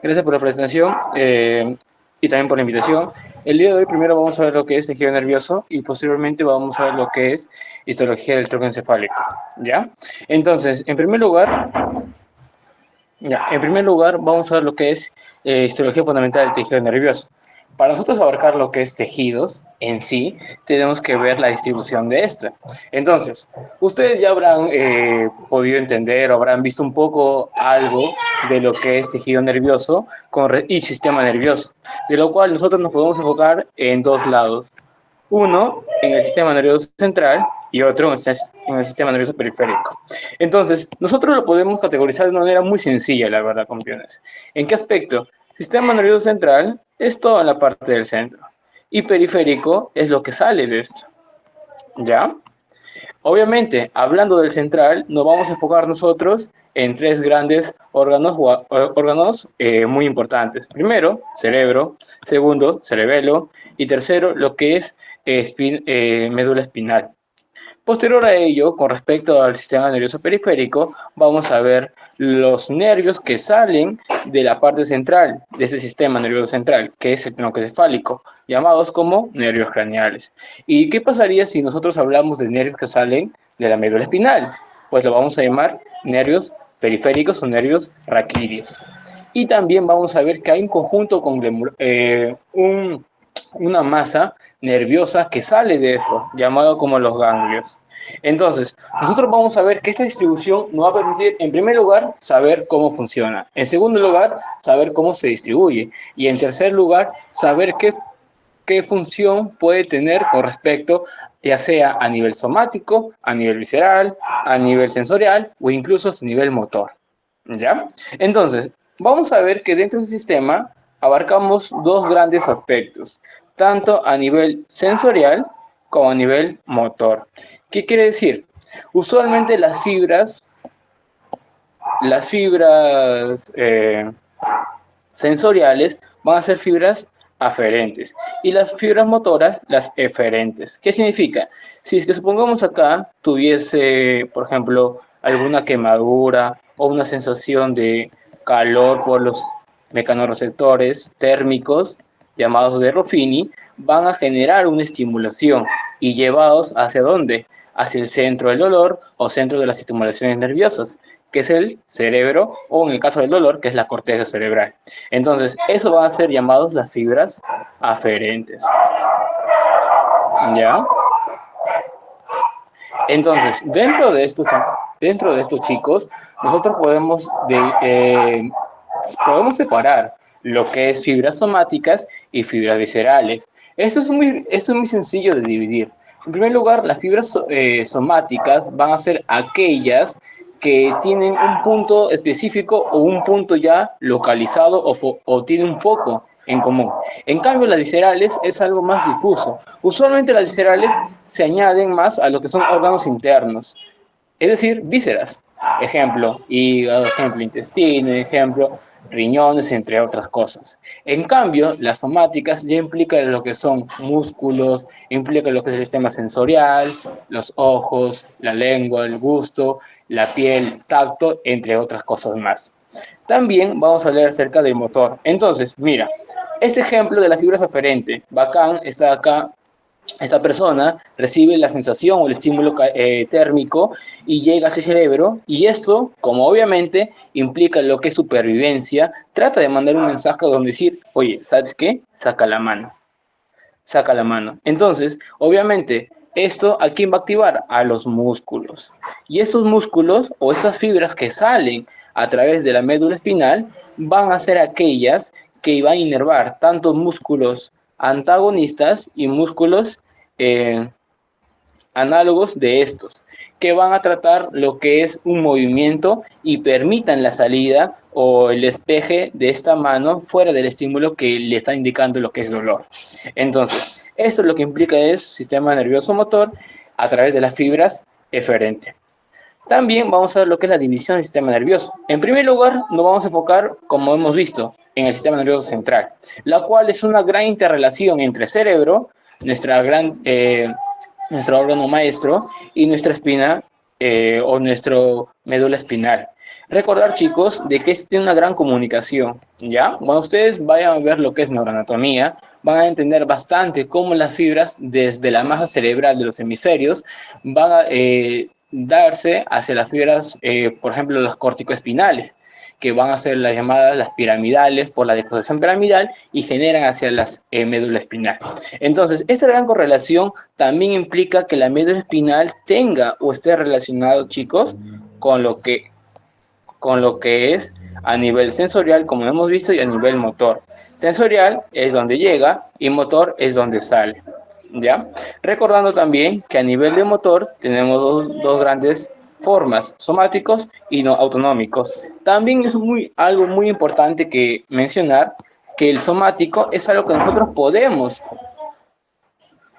Gracias por la presentación y también por la invitación. El día de hoy primero vamos a ver lo que es tejido nervioso y posteriormente vamos a ver lo que es histología del tronco encefálico. ¿Ya? Entonces, en primer lugar vamos a ver lo que es histología fundamental del tejido nervioso. Para nosotros abarcar lo que es tejidos en sí, tenemos que ver la distribución de esto. Entonces, ustedes ya habrán podido entender o habrán visto un poco algo de lo que es tejido nervioso y sistema nervioso, de lo cual nosotros nos podemos enfocar en dos lados. Uno en el sistema nervioso central y otro en el sistema nervioso periférico. Entonces, nosotros lo podemos categorizar de una manera muy sencilla, la verdad, campeones. ¿En qué aspecto? Sistema nervioso central es toda la parte del centro y periférico es lo que sale de esto. ¿Ya? Obviamente, hablando del central, nos vamos a enfocar nosotros en tres grandes órganos muy importantes. Primero, cerebro. Segundo, cerebelo. Y tercero, lo que es médula espinal. Posterior a ello, con respecto al sistema nervioso periférico, vamos a ver los nervios que salen de la parte central de ese sistema nervioso central, que es el tronco encefálico, llamados como nervios craneales. ¿Y qué pasaría si nosotros hablamos de nervios que salen de la médula espinal? Pues lo vamos a llamar nervios periféricos o nervios raquídeos. Y también vamos a ver que hay un conjunto con una masa nerviosa que sale de esto, llamado como los ganglios. Entonces, nosotros vamos a ver que esta distribución nos va a permitir, en primer lugar, saber cómo funciona. En segundo lugar, saber cómo se distribuye. Y en tercer lugar, saber qué función puede tener con respecto, ya sea a nivel somático, a nivel visceral, a nivel sensorial o incluso a nivel motor. ¿Ya? Entonces, vamos a ver que dentro del sistema abarcamos dos grandes aspectos, tanto a nivel sensorial como a nivel motor. ¿Qué quiere decir? Usualmente las fibras sensoriales van a ser fibras aferentes y las fibras motoras las eferentes. ¿Qué significa? Si es que supongamos acá tuviese, por ejemplo, alguna quemadura o una sensación de calor por los mecanorreceptores térmicos llamados de Ruffini, van a generar una estimulación y llevados hacia dónde? Hacia el centro del dolor o centro de las estimulaciones nerviosas, que es el cerebro, o en el caso del dolor, que es la corteza cerebral. Entonces, eso van a ser llamados las fibras aferentes. ¿Ya? Entonces, dentro de estos chicos, nosotros podemos separar lo que es fibras somáticas y fibras viscerales. Esto es muy sencillo de dividir. En primer lugar, las fibras somáticas van a ser aquellas que tienen un punto específico o un punto ya localizado o tienen un foco en común. En cambio, las viscerales es algo más difuso. Usualmente las viscerales se añaden más a lo que son órganos internos, es decir, vísceras. Ejemplo, hígado, ejemplo, intestino, ejemplo, riñones, entre otras cosas. En cambio, las somáticas ya implican lo que son músculos, implican lo que es el sistema sensorial, los ojos, la lengua, el gusto, la piel, tacto, entre otras cosas más. También vamos a hablar acerca del motor. Entonces, mira, este ejemplo de las fibras aferentes, bacán, está acá. Esta persona recibe la sensación o el estímulo térmico y llega a ese cerebro, y esto, como obviamente implica lo que es supervivencia, trata de mandar un mensaje donde decir, oye, ¿sabes qué? Saca la mano. Saca la mano. Entonces, obviamente, esto ¿a quién va a activar? A los músculos. Y estos músculos o estas fibras que salen a través de la médula espinal van a ser aquellas que van a inervar tanto músculos antagonistas y músculos eh, análogos de estos, que van a tratar lo que es un movimiento y permitan la salida o el despeje de esta mano fuera del estímulo que le está indicando lo que es dolor. Entonces, esto lo que implica es sistema nervioso motor a través de las fibras eferente. También vamos a ver lo que es la división del sistema nervioso. En primer lugar, nos vamos a enfocar, como hemos visto, en el sistema nervioso central, la cual es una gran interrelación entre cerebro, nuestro órgano maestro, y nuestra espina o nuestro médula espinal. Recordar, chicos, de que existe una gran comunicación, ¿ya? Cuando ustedes vayan a ver lo que es neuroanatomía, van a entender bastante cómo las fibras desde la masa cerebral de los hemisferios van a darse hacia las fibras, por ejemplo, los corticoespinales, que van a ser las llamadas las piramidales por la disposición piramidal y generan hacia las médula espinal. Entonces, esta gran correlación también implica que la médula espinal tenga o esté relacionado, chicos, con lo que es a nivel sensorial, como hemos visto, y a nivel motor. Sensorial es donde llega y motor es donde sale. ¿Ya? Recordando también que a nivel de motor tenemos dos grandes formas, somáticos y no autonómicos. También es algo muy importante que mencionar que el somático es algo que nosotros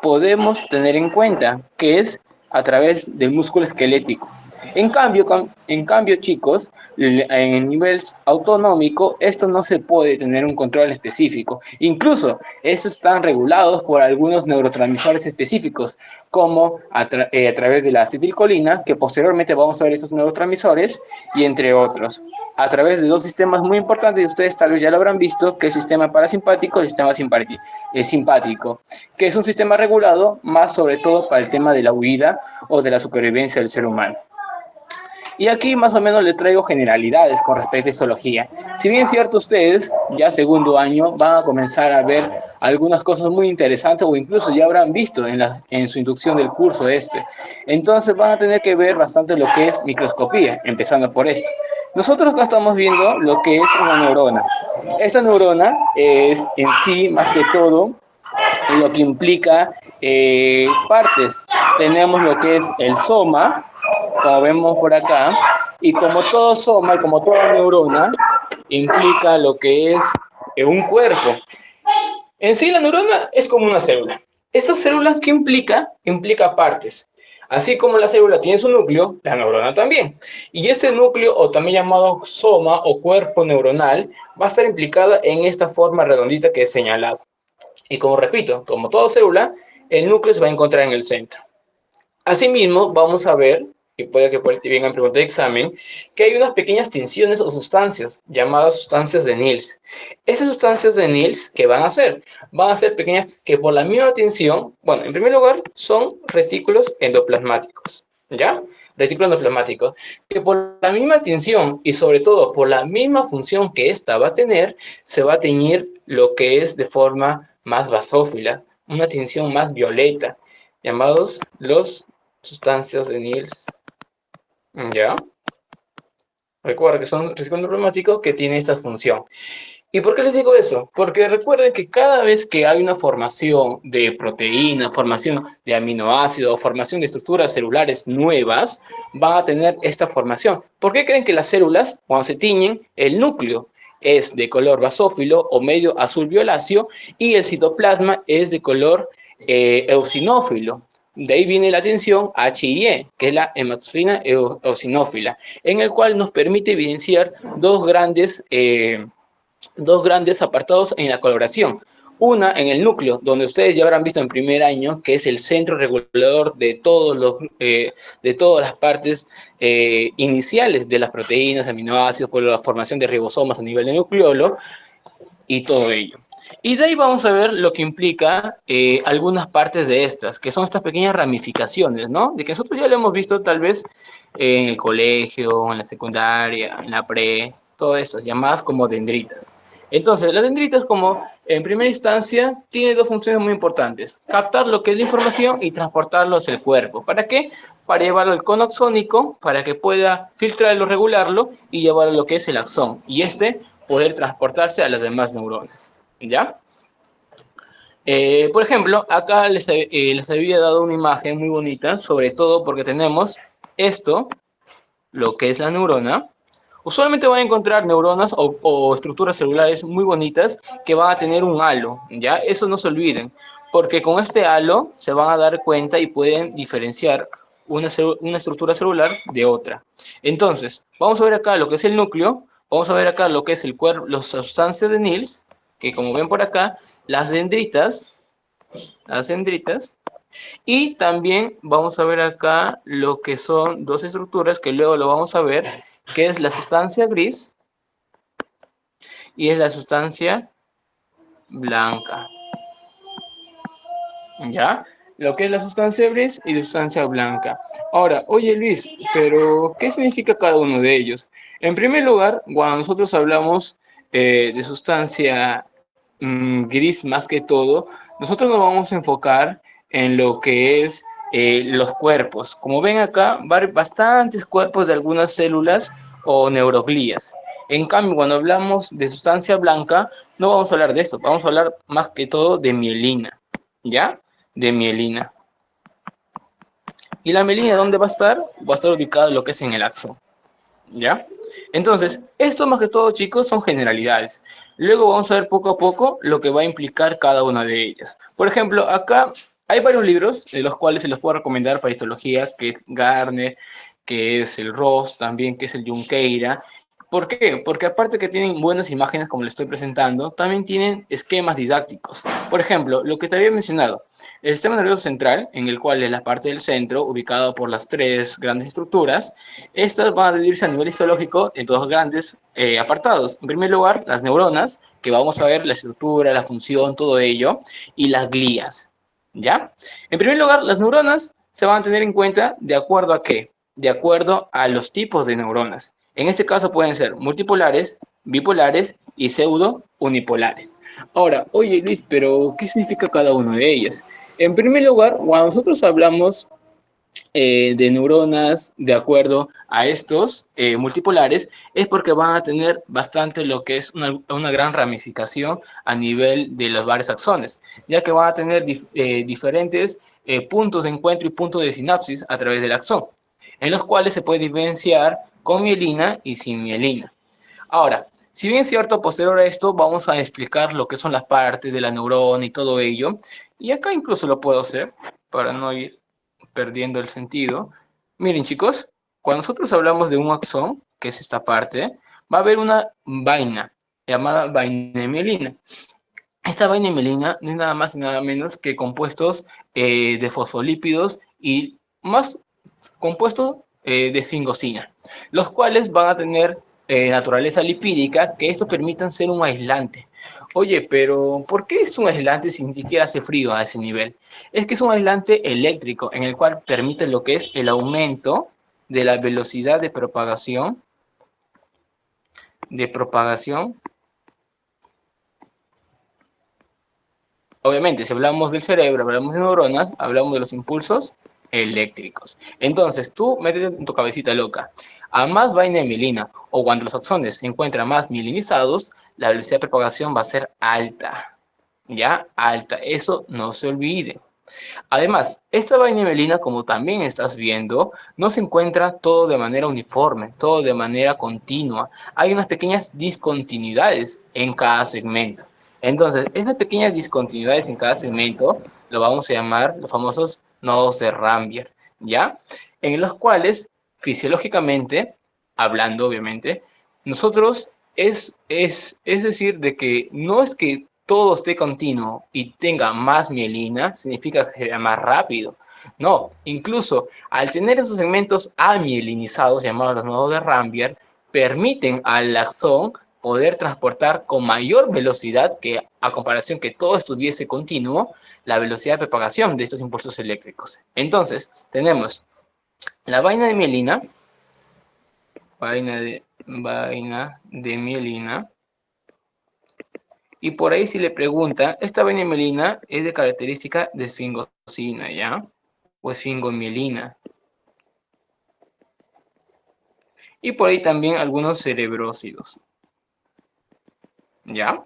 podemos tener en cuenta, que es a través del músculo esquelético. En cambio, chicos, en nivel autonómico, esto no se puede tener un control específico. Incluso, estos están regulados por algunos neurotransmisores específicos, como a través de la acetilcolina, que posteriormente vamos a ver esos neurotransmisores, y entre otros. A través de dos sistemas muy importantes, y ustedes tal vez ya lo habrán visto, que es el sistema parasimpático y el sistema simpático, que es un sistema regulado más sobre todo para el tema de la huida o de la supervivencia del ser humano. Y aquí más o menos les traigo generalidades con respecto a histología. Si bien es cierto, ustedes ya segundo año van a comenzar a ver algunas cosas muy interesantes o incluso ya habrán visto en su inducción del curso este. Entonces van a tener que ver bastante lo que es microscopía, empezando por esto. Nosotros acá estamos viendo lo que es una neurona. Esta neurona es en sí, más que todo, lo que implica partes. Tenemos lo que es el soma, como vemos por acá, y como todo soma y como toda neurona, implica lo que es un cuerpo. En sí, la neurona es como una célula. Esta célula, ¿qué implica? Implica partes. Así como la célula tiene su núcleo, la neurona también. Y este núcleo, o también llamado soma o cuerpo neuronal, va a estar implicada en esta forma redondita que he señalado. Y como repito, como toda célula, el núcleo se va a encontrar en el centro. Asimismo, vamos a ver, y puede que por ahí vengan preguntas de examen, que hay unas pequeñas tensiones o sustancias llamadas sustancias de Nils. Esas sustancias de Nils, ¿qué van a hacer? Van a ser pequeñas que por la misma tensión, bueno, en primer lugar, son retículos endoplasmáticos, ¿ya? Retículos endoplasmáticos, que por la misma tensión y sobre todo por la misma función que ésta va a tener, se va a teñir lo que es de forma más basófila, una tensión más violeta, llamados los sustancias de Nils. ¿Ya? Recuerden que son retículos endoplasmáticos que tienen esta función. ¿Y por qué les digo eso? Porque recuerden que cada vez que hay una formación de proteína, formación de aminoácidos, formación de estructuras celulares nuevas, van a tener esta formación. ¿Por qué creen que las células, cuando se tiñen, el núcleo es de color basófilo o medio azul violáceo y el citoplasma es de color eosinófilo? De ahí viene la tensión HIE, que es la hematosfina eosinófila, en el cual nos permite evidenciar dos grandes apartados en la coloración. Una en el núcleo, donde ustedes ya habrán visto en primer año, que es el centro regulador de todas las partes iniciales de las proteínas, aminoácidos, por la formación de ribosomas a nivel de nucleolo y todo ello. Y de ahí vamos a ver lo que implica algunas partes de estas, que son estas pequeñas ramificaciones, ¿no? De que nosotros ya lo hemos visto tal vez en el colegio, en la secundaria, en la pre, todo eso, llamadas como dendritas. Entonces, las dendritas, como en primera instancia, tiene dos funciones muy importantes: captar lo que es la información y transportarlo hacia el cuerpo. ¿Para qué? Para llevarlo al cono axónico, para que pueda filtrarlo, regularlo y llevarlo a lo que es el axón. Y poder transportarse a las demás neuronas. ¿Ya? Por ejemplo, acá les había dado una imagen muy bonita, sobre todo porque tenemos esto, lo que es la neurona. Usualmente van a encontrar neuronas o estructuras celulares muy bonitas que van a tener un halo, ¿ya? Eso no se olviden, porque con este halo se van a dar cuenta y pueden diferenciar una estructura celular de otra. Entonces, vamos a ver acá lo que es el núcleo, vamos a ver acá lo que es el cuerpo, las sustancias de Nils, que como ven por acá, las dendritas, y también vamos a ver acá lo que son dos estructuras que luego lo vamos a ver, que es la sustancia gris y es la sustancia blanca. ¿Ya? Lo que es la sustancia gris y la sustancia blanca. Ahora, oye Luis, pero ¿qué significa cada uno de ellos? En primer lugar, cuando nosotros hablamos de sustancia gris más que todo, nosotros nos vamos a enfocar en lo que es los cuerpos. Como ven acá, va a haber bastantes cuerpos de algunas células o neuroglías. En cambio, cuando hablamos de sustancia blanca, no vamos a hablar de eso, vamos a hablar más que todo de mielina, ¿ya? De mielina. ¿Y la mielina dónde va a estar? Va a estar ubicada en lo que es en el axón, ¿ya? Entonces, esto más que todo, chicos, son generalidades. Luego vamos a ver poco a poco lo que va a implicar cada una de ellas. Por ejemplo, acá hay varios libros de los cuales se los puedo recomendar para histología, que es Garner, que es el Ross, también que es el Junqueira. ¿Por qué? Porque aparte que tienen buenas imágenes como les estoy presentando, también tienen esquemas didácticos. Por ejemplo, lo que te había mencionado, el sistema nervioso central, en el cual es la parte del centro, ubicado por las tres grandes estructuras, estas van a dividirse a nivel histológico en dos grandes apartados. En primer lugar, las neuronas, que vamos a ver la estructura, la función, todo ello, y las glías, ¿ya? En primer lugar, las neuronas se van a tener en cuenta de acuerdo a qué? De acuerdo a los tipos de neuronas. En este caso pueden ser multipolares, bipolares y pseudo unipolares. Ahora, oye Luis, pero ¿qué significa cada una de ellas? En primer lugar, cuando nosotros hablamos de neuronas de acuerdo a estos multipolares, es porque van a tener bastante lo que es una gran ramificación a nivel de los varios axones, ya que van a tener diferentes puntos de encuentro y puntos de sinapsis a través del axón, en los cuales se puede diferenciar con mielina y sin mielina. Ahora, si bien es cierto, posterior a esto vamos a explicar lo que son las partes de la neurona y todo ello, y acá incluso lo puedo hacer para no ir perdiendo el sentido. Miren chicos, cuando nosotros hablamos de un axón, que es esta parte, va a haber una vaina llamada vaina de mielina. Esta vaina de mielina no es nada más y nada menos que compuestos de fosfolípidos y más compuestos de sfingosina, los cuales van a tener naturaleza lipídica, que esto permitan ser un aislante. Oye, pero ¿por qué es un aislante si ni siquiera hace frío a ese nivel? Es que es un aislante eléctrico en el cual permite lo que es el aumento de la velocidad de propagación. Obviamente, si hablamos del cerebro, hablamos de neuronas, hablamos de los impulsos eléctricos. Entonces, tú métete en tu cabecita loca. A más vaina de mielina, o cuando los axones se encuentran más mielinizados, la velocidad de propagación va a ser alta. ¿Ya? Alta. Eso no se olvide. Además, esta vaina de mielina, como también estás viendo, no se encuentra todo de manera uniforme, todo de manera continua. Hay unas pequeñas discontinuidades en cada segmento. Entonces, estas pequeñas discontinuidades en cada segmento lo vamos a llamar los famosos nodos de Rambier, ¿ya? En los cuales, fisiológicamente, hablando obviamente, nosotros es decir, de que no es que todo esté continuo y tenga más mielina, significa que sea más rápido. No, incluso al tener esos segmentos amielinizados, llamados los nodos de Rambier, permiten al axón poder transportar con mayor velocidad que a comparación que todo estuviese continuo, la velocidad de propagación de estos impulsos eléctricos. Entonces, tenemos la vaina de mielina, y por ahí si le preguntan, esta vaina de mielina es de característica de esfingosina, ¿ya? O esfingomielina. Y por ahí también algunos cerebrócidos, ¿ya?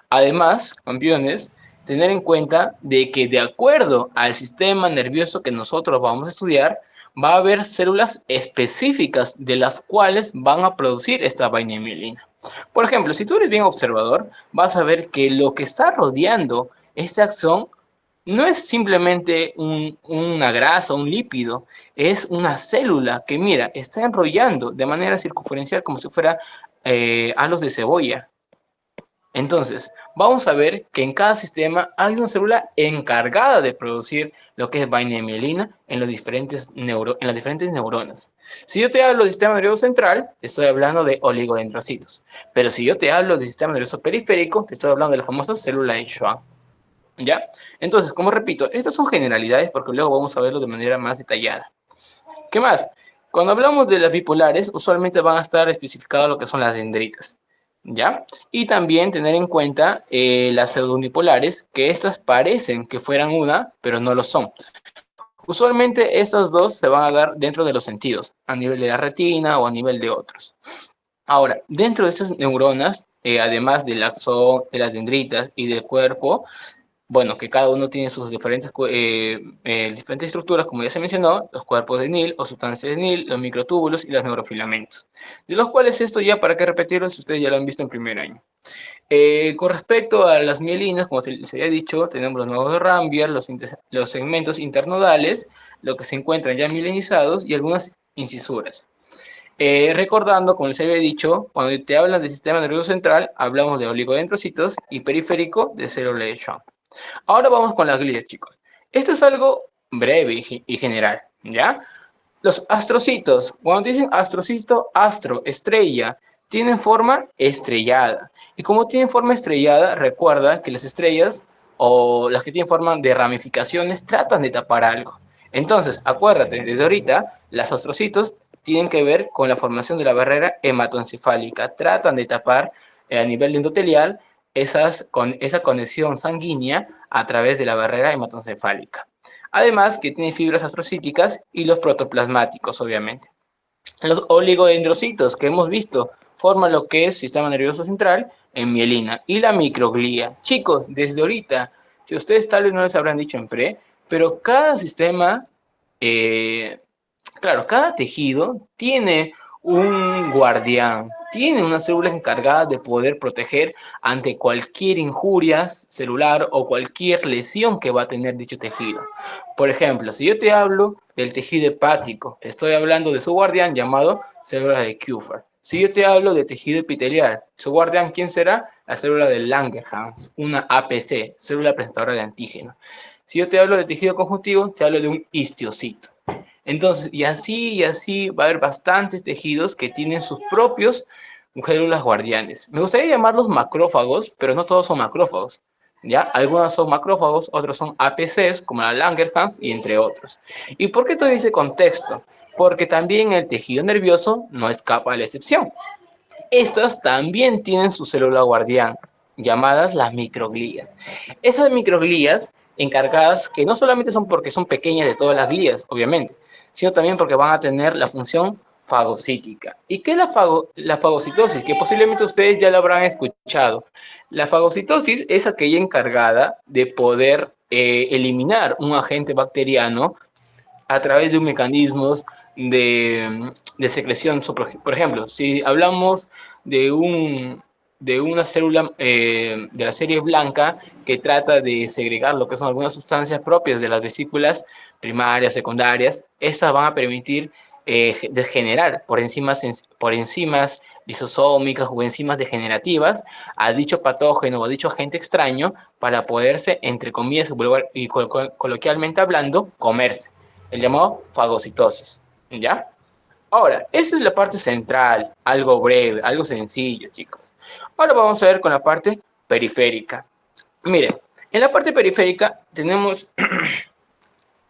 Además, campeones, tener en cuenta de que de acuerdo al sistema nervioso que nosotros vamos a estudiar, va a haber células específicas de las cuales van a producir esta vaina de mielina. Por ejemplo, si tú eres bien observador, vas a ver que lo que está rodeando este axón no es simplemente una grasa, un lípido, es una célula que, mira, está enrollando de manera circunferencial como si fuera halos de cebolla. Entonces, vamos a ver que en cada sistema hay una célula encargada de producir lo que es vaina y mielina en, en las diferentes neuronas. Si yo te hablo del sistema nervioso central, te estoy hablando de oligodendrocitos. Pero si yo te hablo del sistema nervioso periférico, te estoy hablando de la famosa célula de Schwann. ¿Ya? Entonces, como repito, estas son generalidades porque luego vamos a verlo de manera más detallada. ¿Qué más? Cuando hablamos de las bipolares, usualmente van a estar especificadas lo que son las dendritas, ¿ya? Y también tener en cuenta las pseudonipolares, que estas parecen que fueran una, pero no lo son. Usualmente estas dos se van a dar dentro de los sentidos, a nivel de la retina o a nivel de otros. Ahora, dentro de estas neuronas, además del axón, de las dendritas y del cuerpo, bueno, que cada uno tiene sus diferentes estructuras, como ya se mencionó, los cuerpos de Nil o sustancias de Nil, los microtúbulos y los neurofilamentos, de los cuales esto ya, para qué repetirlo, si ustedes ya lo han visto en primer año. Con respecto a las mielinas, como se había dicho, tenemos los nodos de Rambier, los segmentos internodales, lo que se encuentran ya mielinizados y algunas incisuras. Recordando, como les había dicho, cuando te hablan del sistema nervioso central, hablamos de oligodendrocitos y periférico de célula de Schwann. Ahora vamos con las glías, chicos. Esto es algo breve y general, ¿ya? Los astrocitos, cuando dicen astrocito, astro, estrella, tienen forma estrellada. Y como tienen forma estrellada, recuerda que las estrellas o las que tienen forma de ramificaciones tratan de tapar algo. Entonces, acuérdate, desde ahorita, las astrocitos tienen que ver con la formación de la barrera hematoencefálica. Tratan de tapar a nivel endotelial esa conexión sanguínea a través de la barrera hematoencefálica. Además que tiene fibras astrocíticas y los protoplasmáticos, obviamente. Los oligodendrocitos que hemos visto forman lo que es sistema nervioso central en mielina y la microglía. Chicos, desde ahorita, si ustedes tal vez no les habrán dicho en pre, pero cada sistema eh, claro, cada tejido tiene un guardián, tiene una célula encargada de poder proteger ante cualquier injuria celular o cualquier lesión que va a tener dicho tejido. Por ejemplo, si yo te hablo del tejido hepático, te estoy hablando de su guardián llamado célula de Kupffer. Si yo te hablo de tejido epitelial, su guardián, ¿quién será? La célula de Langerhans, una APC, célula presentadora de antígeno. Si yo te hablo de tejido conjuntivo, te hablo de un histiocito. Entonces, y así va a haber bastantes tejidos que tienen sus propios células guardianes. Me gustaría llamarlos macrófagos, pero no todos son macrófagos. ¿Ya? Algunos son macrófagos, otros son APCs, como la Langerhans y entre otros. ¿Y por qué todo ese contexto? Porque también el tejido nervioso no escapa a la excepción. Estas también tienen su célula guardián, llamadas las microglías. Esas microglías encargadas, que no solamente son porque son pequeñas de todas las glías, obviamente, sino también porque van a tener la función fagocítica. ¿Y qué es la fagocitosis? Que posiblemente ustedes ya lo habrán escuchado. La fagocitosis es aquella encargada de poder eliminar un agente bacteriano a través de mecanismos de secreción. Por ejemplo, si hablamos de, de una célula de la serie blanca que trata de segregar lo que son algunas sustancias propias de las vesículas primarias, secundarias, estas van a permitir degenerar por enzimas lisosómicas o enzimas degenerativas a dicho patógeno o a dicho agente extraño para poderse, entre comillas y coloquialmente hablando, comerse, el llamado fagocitosis, ¿ya? Ahora, esa es la parte central, algo breve, algo sencillo, chicos. Ahora vamos a ver con la parte periférica. Miren, en la parte periférica tenemos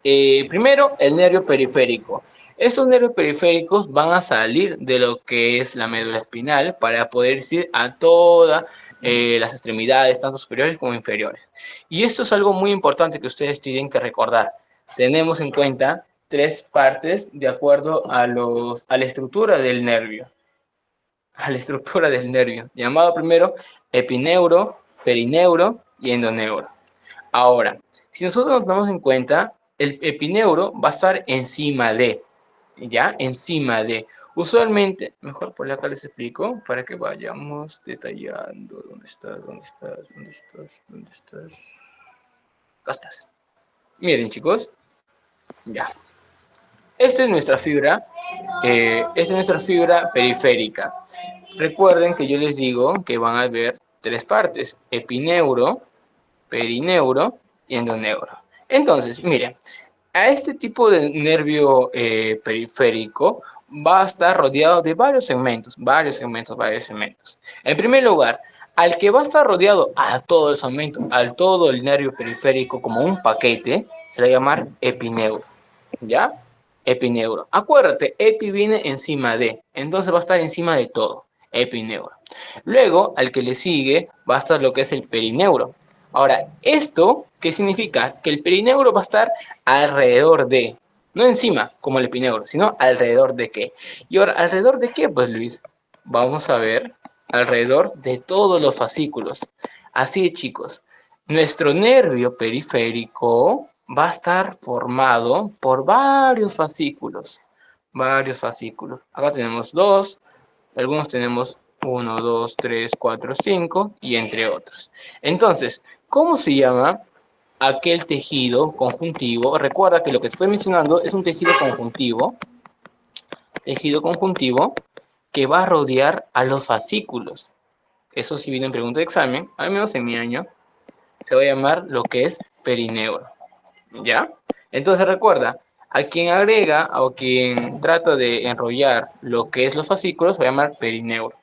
primero el nervio periférico. Esos nervios periféricos van a salir de lo que es la médula espinal para poder ir a todas las extremidades, tanto superiores como inferiores. Y esto es algo muy importante que ustedes tienen que recordar. Tenemos en cuenta tres partes de acuerdo a la estructura del nervio. A la estructura del nervio, llamado primero epineuro, perineuro y endoneuro. Ahora, si nosotros nos damos en cuenta, el epineuro va a estar encima de, ¿ya? Encima de. Usualmente, mejor por acá les explico para que vayamos detallando. ¿Dónde estás? ¿Dónde estás? ¿Dónde estás? ¿Dónde estás? Acá estás. Miren, chicos, ya. Esta es nuestra fibra periférica. Recuerden que yo les digo que van a ver tres partes: epineuro, perineuro y endoneuro. Entonces, miren, a este tipo de nervio periférico va a estar rodeado de varios segmentos, varios segmentos, varios segmentos. En primer lugar, al que va a estar rodeado a todo el segmento, al todo el nervio periférico como un paquete, se le va a llamar epineuro, ¿ya? Epineuro. Acuérdate, epi viene encima de, entonces va a estar encima de todo, epineuro. Luego, al que le sigue, va a estar lo que es el perineuro. Ahora, ¿esto qué significa? Que el perineuro va a estar alrededor de, no encima, como el epineuro, sino alrededor de qué. Y ahora, ¿alrededor de qué, pues Luis? Vamos a ver, alrededor de todos los fascículos. Así es, chicos, nuestro nervio periférico va a estar formado por varios fascículos. Varios fascículos. Acá tenemos dos, algunos tenemos 1, 2, 3, 4, 5 y entre otros. Entonces, ¿cómo se llama aquel tejido conjuntivo? Recuerda que lo que estoy mencionando es un tejido conjuntivo que va a rodear a los fascículos. Eso sí viene en pregunta de examen, al menos en mi año, se va a llamar lo que es perineuro. ¿Ya? Entonces recuerda, a quien agrega o quien trata de enrollar lo que es los fascículos se va a llamar perineuro.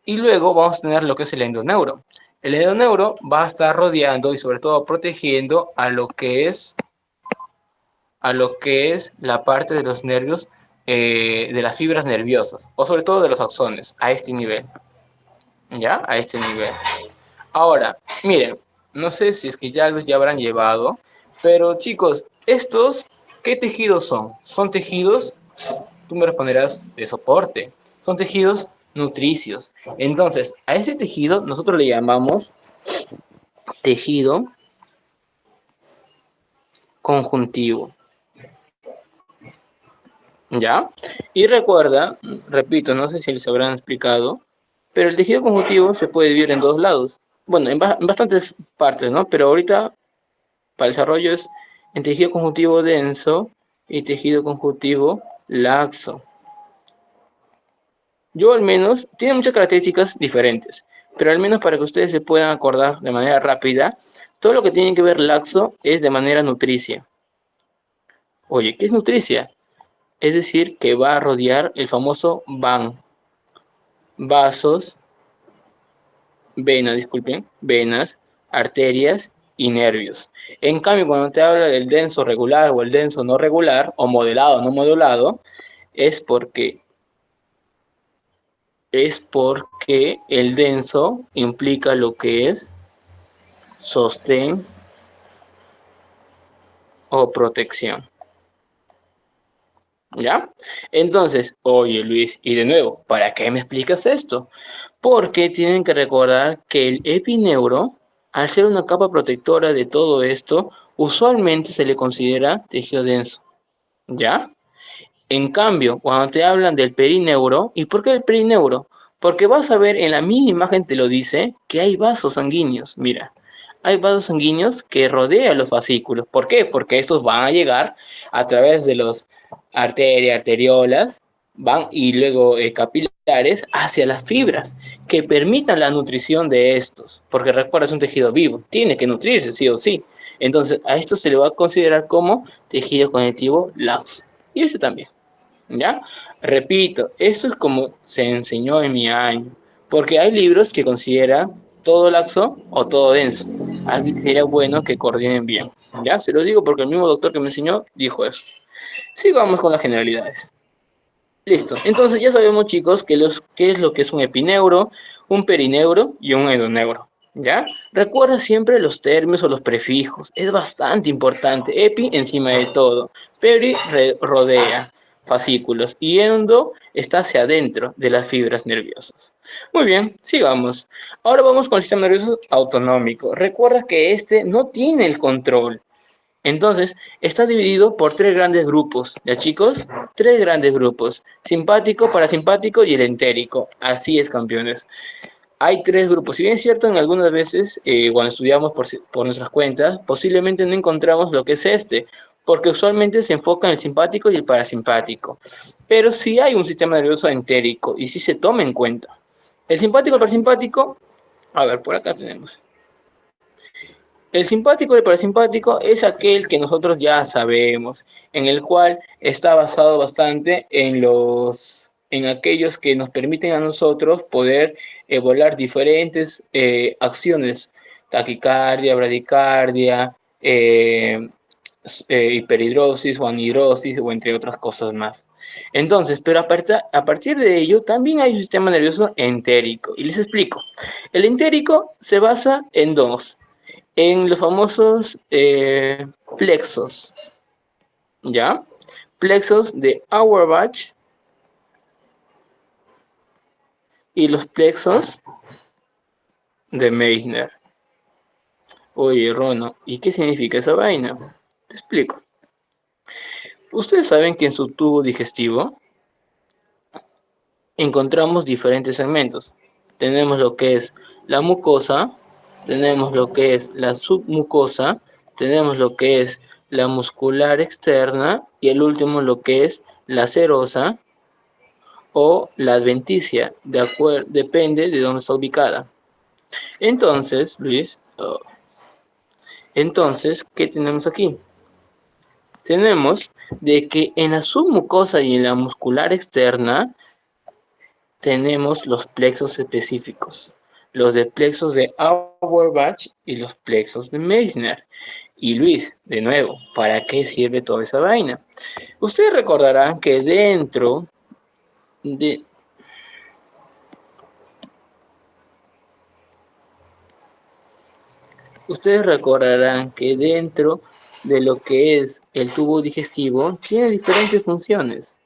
Y luego vamos a tener lo que es el endoneuro. El endoneuro va a estar rodeando y sobre todo protegiendo a lo que es la parte de los nervios, de las fibras nerviosas, o sobre todo de los axones, a este nivel. ¿Ya? A este nivel. Ahora, miren, no sé si es que ya habrán llevado, pero chicos, estos, ¿qué tejidos son? Son tejidos, tú me responderás, de soporte. Son tejidos nutricios. Entonces, a ese tejido nosotros le llamamos tejido conjuntivo. ¿Ya? Y recuerda, repito, no sé si les habrán explicado, pero el tejido conjuntivo se puede dividir en dos lados. Bueno, en bastantes partes, ¿no? Pero ahorita, para el desarrollo, es en tejido conjuntivo denso y tejido conjuntivo laxo. Yo al menos, tiene muchas características diferentes, pero al menos para que ustedes se puedan acordar de manera rápida, todo lo que tiene que ver laxo es de manera nutricia. Oye, ¿qué es nutricia? Es decir, que va a rodear el famoso van, vasos, venas, arterias y nervios. En cambio, cuando te habla del denso regular o el denso no regular, o modelado no modulado, es porque el denso implica lo que es sostén o protección. ¿Ya? Entonces, oye Luis, y de nuevo, ¿para qué me explicas esto? Porque tienen que recordar que el epineuro, al ser una capa protectora de todo esto, usualmente se le considera tejido denso. ¿Ya? En cambio, cuando te hablan del perineuro, ¿y por qué el perineuro? Porque vas a ver en la misma imagen te lo dice que hay vasos sanguíneos. Mira, hay vasos sanguíneos que rodean los fascículos. ¿Por qué? Porque estos van a llegar a través de los arterias, arteriolas, van y luego capilares hacia las fibras que permitan la nutrición de estos. Porque recuerda, es un tejido vivo, tiene que nutrirse sí o sí. Entonces, a esto se le va a considerar como tejido conectivo laxo. Y ese también. ¿Ya? Repito, eso es como se enseñó en mi año, porque hay libros que consideran todo laxo o todo denso. Así que sería bueno que coordinen bien. ¿Ya? Se lo digo porque el mismo doctor que me enseñó dijo eso. Sigamos con las generalidades. Listo. Entonces ya sabemos, chicos, qué es lo que es un epineuro, un perineuro y un endoneuro. ¿Ya? Recuerda siempre los términos o los prefijos. Es bastante importante. Epi encima de todo. Peri rodea fascículos y endo está hacia adentro de las fibras nerviosas. Muy bien, sigamos. Ahora vamos con el sistema nervioso autonómico. Recuerda que este no tiene el control. Entonces, está dividido por tres grandes grupos, ¿ya chicos? Tres grandes grupos, simpático, parasimpático y el entérico. Así es, campeones. Hay tres grupos. Si bien es cierto, en algunas veces, cuando estudiamos por nuestras cuentas, posiblemente no encontramos lo que es este, porque usualmente se enfoca en el simpático y el parasimpático. Pero sí hay un sistema nervioso entérico y sí se toma en cuenta. El simpático y el parasimpático A ver, por acá tenemos. El simpático y el parasimpático es aquel que nosotros ya sabemos, en el cual está basado bastante en aquellos que nos permiten a nosotros poder evaluar diferentes acciones, taquicardia, bradicardia, hiperhidrosis o anhidrosis o entre otras cosas más. Entonces, pero a partir de ello también hay un sistema nervioso entérico. Y les explico. El entérico se basa en dos, en los famosos plexos, ¿ya? Plexos de Auerbach y los plexos de Meissner. Oye, Rono, ¿y qué significa esa vaina? Te explico. Ustedes saben que en su tubo digestivo encontramos diferentes segmentos. Tenemos lo que es la mucosa, tenemos lo que es la submucosa, tenemos lo que es la muscular externa y el último lo que es la serosa o la adventicia, depende de dónde está ubicada. Entonces, Luis, entonces, ¿qué tenemos aquí? Tenemos de que en la submucosa y en la muscular externa tenemos los plexos específicos, los de plexos de Auerbach y los plexos de Meissner. Y Luis, de nuevo, ¿para qué sirve toda esa vaina? Ustedes recordarán que dentro de... Ustedes recordarán que dentro de lo que es el tubo digestivo tiene diferentes funciones.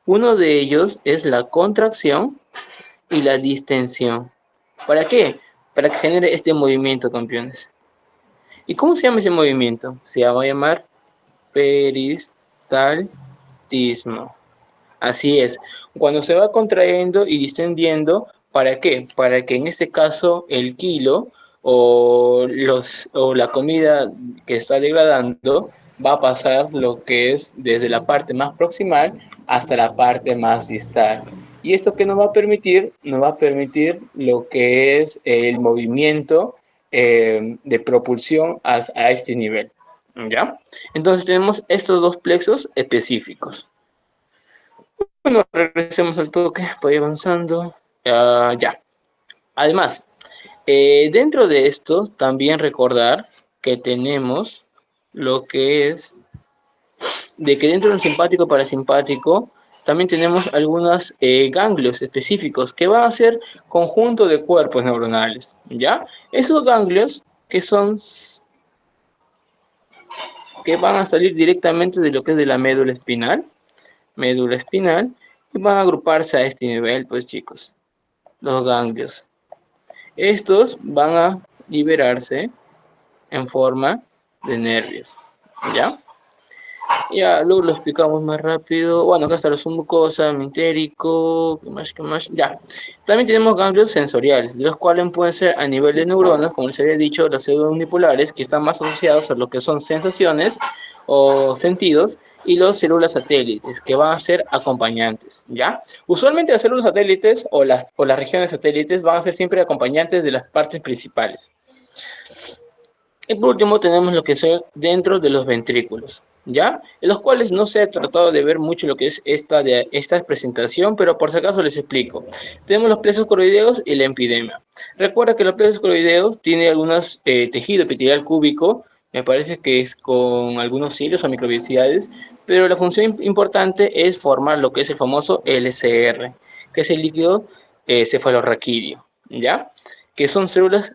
Uno de ellos es la contracción y la distensión. ¿Para qué? Para que genere este movimiento, campeones. ¿Y cómo se llama ese movimiento? Se va a llamar peristaltismo. Así es. Cuando se va contrayendo y distendiendo, ¿para qué? Para que en este caso el kilo o la comida que está degradando va a pasar lo que es desde la parte más proximal hasta la parte más distal. ¿Y esto qué nos va a permitir? Nos va a permitir lo que es el movimiento de propulsión a este nivel. ¿Ya? Entonces tenemos estos dos plexos específicos. Bueno, regresemos al toque, voy avanzando. Ya. Además, dentro de esto, también recordar que tenemos lo que es de que dentro del simpático parasimpático también tenemos algunos ganglios específicos que van a ser conjunto de cuerpos neuronales, ¿ya? Esos ganglios que van a salir directamente de lo que es de la médula espinal, y van a agruparse a este nivel, pues chicos, los ganglios. Estos van a liberarse en forma de nervios, ¿ya? Ya, luego lo explicamos más rápido. Bueno, acá está la submucosa, entérico, ¿qué más, qué más? Ya. También tenemos ganglios sensoriales, los cuales pueden ser a nivel de neuronas, como les había dicho, las células unipolares, que están más asociados a lo que son sensaciones o sentidos, y las células satélites, que van a ser acompañantes, ¿ya? Usualmente las células satélites o las regiones satélites van a ser siempre acompañantes de las partes principales. Y por último tenemos lo que son dentro de los ventrículos, ¿ya? En los cuales no se ha tratado de ver mucho lo que es esta presentación, pero por si acaso les explico. Tenemos los plexos coroideos y la empidema. Recuerda que los plexos coroideos tienen algunos tejido epitelial cúbico, me parece que es con algunos cilios o microvellosidades, pero la función importante es formar lo que es el famoso LCR, que es el líquido cefalorraquídeo, ¿ya? Que son células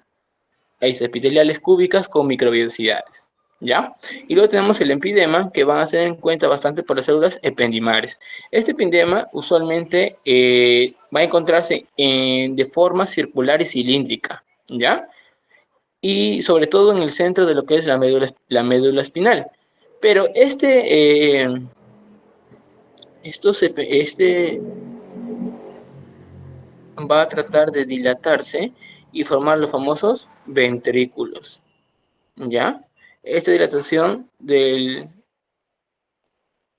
epiteliales cúbicas con microvellosidades, ¿ya? Y luego tenemos el empidema, que van a ser en cuenta bastante por las células ependimares. Este empidema usualmente va a encontrarse de forma circular y cilíndrica, ¿ya? Y sobre todo en el centro de lo que es la médula espinal. Pero este va a tratar de dilatarse y formar los famosos ventrículos, ¿ya? Esta dilatación de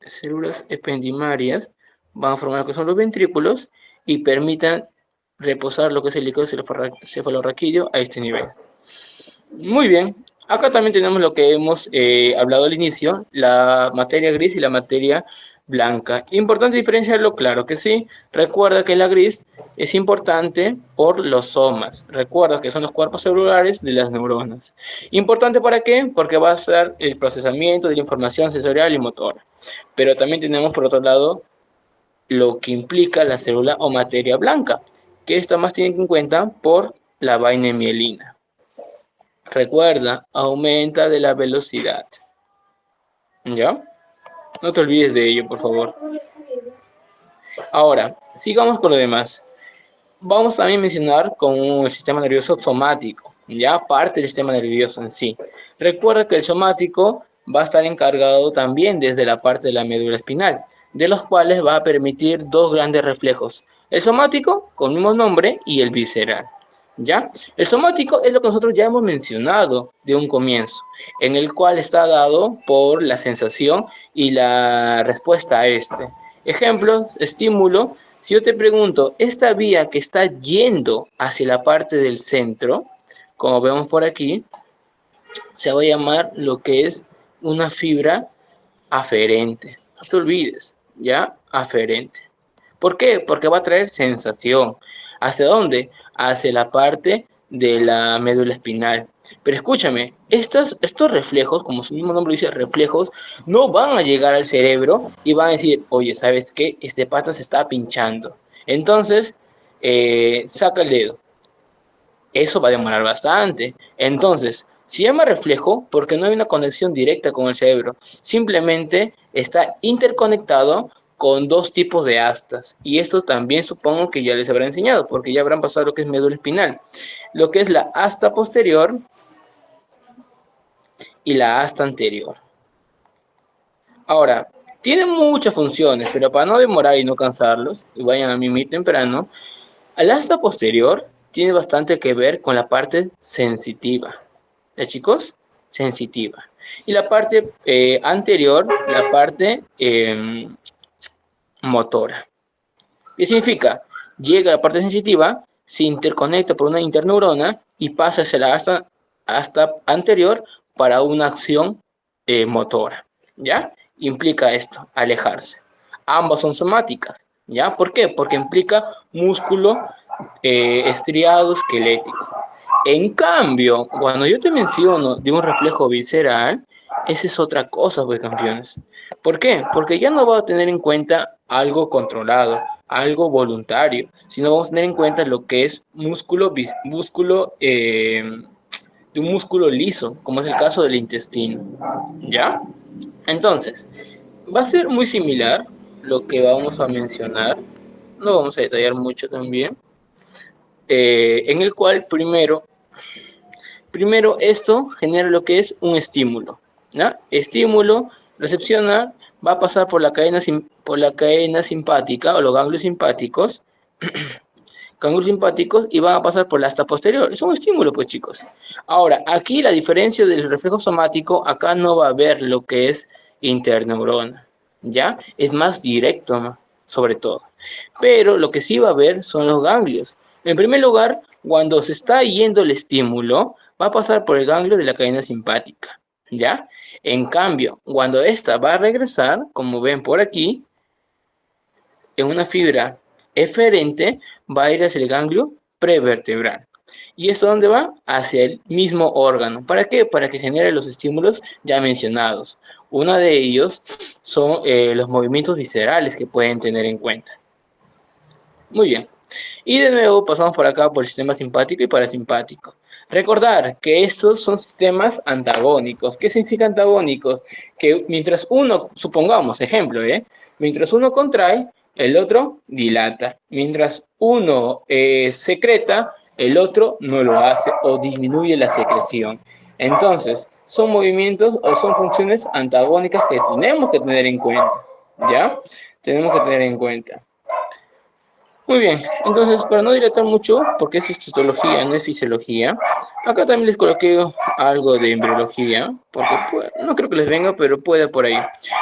células ependimarias va a formar lo que son los ventrículos y permitan reposar lo que es el líquido cefalorraquídeo a este nivel. Muy bien. Acá también tenemos lo que hemos hablado al inicio, la materia gris y la materia blanca. Importante diferenciarlo, claro que sí. Recuerda que la gris es importante por los somas. Recuerda que son los cuerpos celulares de las neuronas. ¿Importante para qué? Porque va a ser el procesamiento de la información sensorial y motora. Pero también tenemos por otro lado lo que implica la célula o materia blanca, que esta más tiene en cuenta por la vaina mielina. Recuerda, aumenta de la velocidad. ¿Ya? No te olvides de ello, por favor. Ahora, sigamos con lo demás. Vamos también a mencionar con el sistema nervioso somático, ya parte del sistema nervioso en sí. Recuerda que el somático va a estar encargado también desde la parte de la médula espinal, de los cuales va a permitir dos grandes reflejos, el somático, con el mismo nombre, y el visceral. ¿Ya? El somático es lo que nosotros ya hemos mencionado de un comienzo, en el cual está dado por la sensación y la respuesta a este. Ejemplo, estímulo. Si yo te pregunto, esta vía que está yendo hacia la parte del centro, como vemos por aquí, se va a llamar lo que es una fibra aferente. No te olvides, ¿ya? Aferente. ¿Por qué? Porque va a traer sensación. ¿Hacia dónde? Hacia la parte de la médula espinal. Pero escúchame, estos reflejos, como su mismo nombre dice, reflejos, no van a llegar al cerebro y van a decir, oye, ¿sabes qué? Este pata se está pinchando. Entonces, saca el dedo. Eso va a demorar bastante. Entonces, se llama reflejo porque no hay una conexión directa con el cerebro. Simplemente está interconectado con dos tipos de astas. Y esto también supongo que ya les habrá enseñado, porque ya habrán pasado lo que es médula espinal. Lo que es la asta posterior y la asta anterior. Ahora, tienen muchas funciones, pero para no demorar y no cansarlos, y vayan a mimir temprano, el asta posterior tiene bastante que ver con la parte sensitiva. ¿Ya, chicos? Sensitiva. Y la parte anterior, la parte motora. ¿Qué significa? Llega a la parte sensitiva, se interconecta por una interneurona y pasa hacia la asta anterior para una acción motora. ¿Ya? Implica esto, alejarse. Ambas son somáticas. ¿Ya? ¿Por qué? Porque implica músculo estriado esquelético. En cambio, cuando yo te menciono de un reflejo visceral, esa es otra cosa, pues, campeones. ¿Por qué? Porque ya no va a tener en cuenta algo controlado, algo voluntario, sino vamos a tener en cuenta lo que es de un músculo liso, como es el caso del intestino. ¿Ya? Entonces, va a ser muy similar lo que vamos a mencionar, no vamos a detallar mucho también, en el cual primero esto genera lo que es un estímulo, ¿no? Estímulo, recepcionar, va a pasar por la cadena simpática o los ganglios simpáticos, y van a pasar por la asta posterior. Es un estímulo, pues, chicos. Ahora, aquí la diferencia del reflejo somático, acá no va a haber lo que es interneurona, ¿ya? Es más directo, sobre todo. Pero lo que sí va a haber son los ganglios. En primer lugar, cuando se está yendo el estímulo, va a pasar por el ganglio de la cadena simpática, ¿ya? En cambio, cuando esta va a regresar, como ven por aquí, en una fibra eferente, va a ir hacia el ganglio prevertebral. ¿Y esto dónde va? Hacia el mismo órgano. ¿Para qué? Para que genere los estímulos ya mencionados. Uno de ellos son los movimientos viscerales que pueden tener en cuenta. Muy bien. Y de nuevo pasamos por acá por el sistema simpático y parasimpático. Recordar que estos son sistemas antagónicos. ¿Qué significa antagónicos? Que mientras uno, supongamos, ejemplo, mientras uno contrae, el otro dilata. Mientras uno secreta, el otro no lo hace o disminuye la secreción. Entonces, son movimientos o son funciones antagónicas que tenemos que tener en cuenta. ¿Ya? Tenemos que tener en cuenta. Muy bien, entonces para no dilatar mucho, porque es histología, no es fisiología, acá también les coloqué algo de embriología, porque no creo que les venga, pero puede por ahí.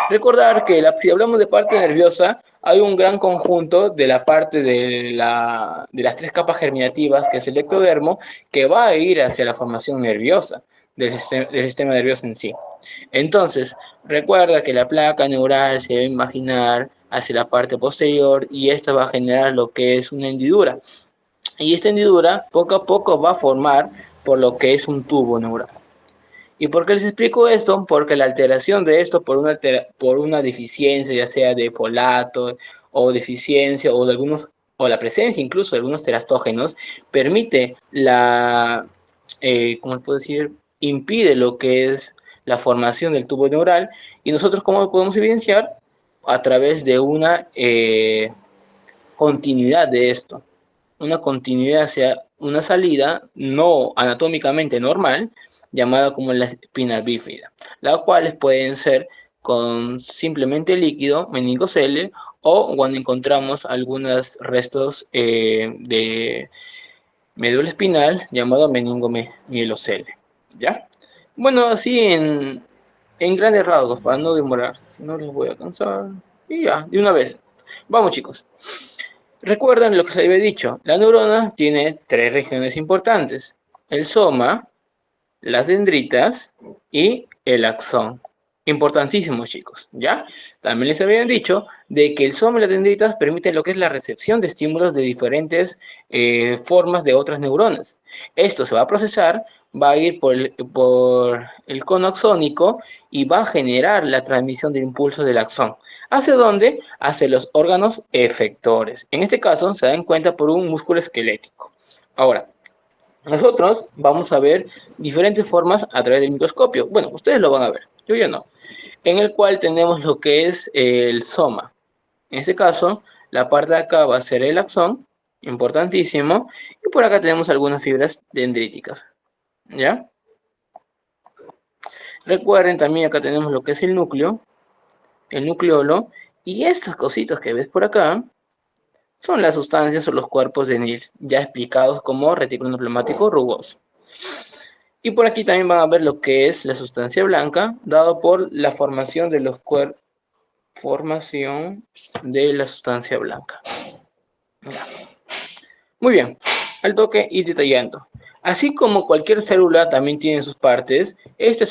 Recordar que si hablamos de parte nerviosa, hay un gran conjunto de la parte de las tres capas germinativas, que es el ectodermo, que va a ir hacia la formación nerviosa del sistema nervioso en sí. Entonces, recuerda que la placa neural se va a imaginar hacia la parte posterior y esta va a generar lo que es una hendidura. Y esta hendidura poco a poco va a formar por lo que es un tubo neural. ¿Y por qué les explico esto? Porque la alteración de esto por una deficiencia, ya sea de folato o deficiencia o de algunos o la presencia incluso de algunos teratrógenos, permite ¿cómo puedo decir? Impide lo que es la formación del tubo neural. Y nosotros, ¿cómo lo podemos evidenciar? A través de una continuidad de esto, una continuidad hacia una salida no anatómicamente normal, llamada como la espina bífida, las cuales pueden ser con simplemente líquido, meningocele, o cuando encontramos algunos restos de médula espinal, llamado meningomielocele, ¿ya? Bueno, así en grandes rasgos, para no demorar, si no les voy a cansar, y ya, de una vez. Vamos, chicos. Recuerden lo que se había dicho, la neurona tiene tres regiones importantes, el soma, las dendritas y el axón. Importantísimos, chicos, ¿ya? También les habían dicho de que el soma y las dendritas permiten lo que es la recepción de estímulos de diferentes formas de otras neuronas. Esto se va a procesar, va a ir por el cono axónico y va a generar la transmisión de impulsos del axón. ¿Hacia dónde? Hacia los órganos efectores. En este caso, se dan cuenta por un músculo esquelético. Ahora, nosotros vamos a ver diferentes formas a través del microscopio. Bueno, ustedes lo van a ver, yo ya no. En el cual tenemos lo que es el soma. En este caso, la parte de acá va a ser el axón, importantísimo. Y por acá tenemos algunas fibras dendríticas. ¿Ya? Recuerden también acá tenemos lo que es el núcleo, el nucleolo. Y estas cositas que ves por acá son las sustancias o los cuerpos de Nils, ya explicados como retículo endoplasmático rugoso. Y por aquí también van a ver lo que es la sustancia blanca, dado por la formación de los formación de la sustancia blanca. Muy bien, al toque y detallando. Así como cualquier célula también tiene sus partes, este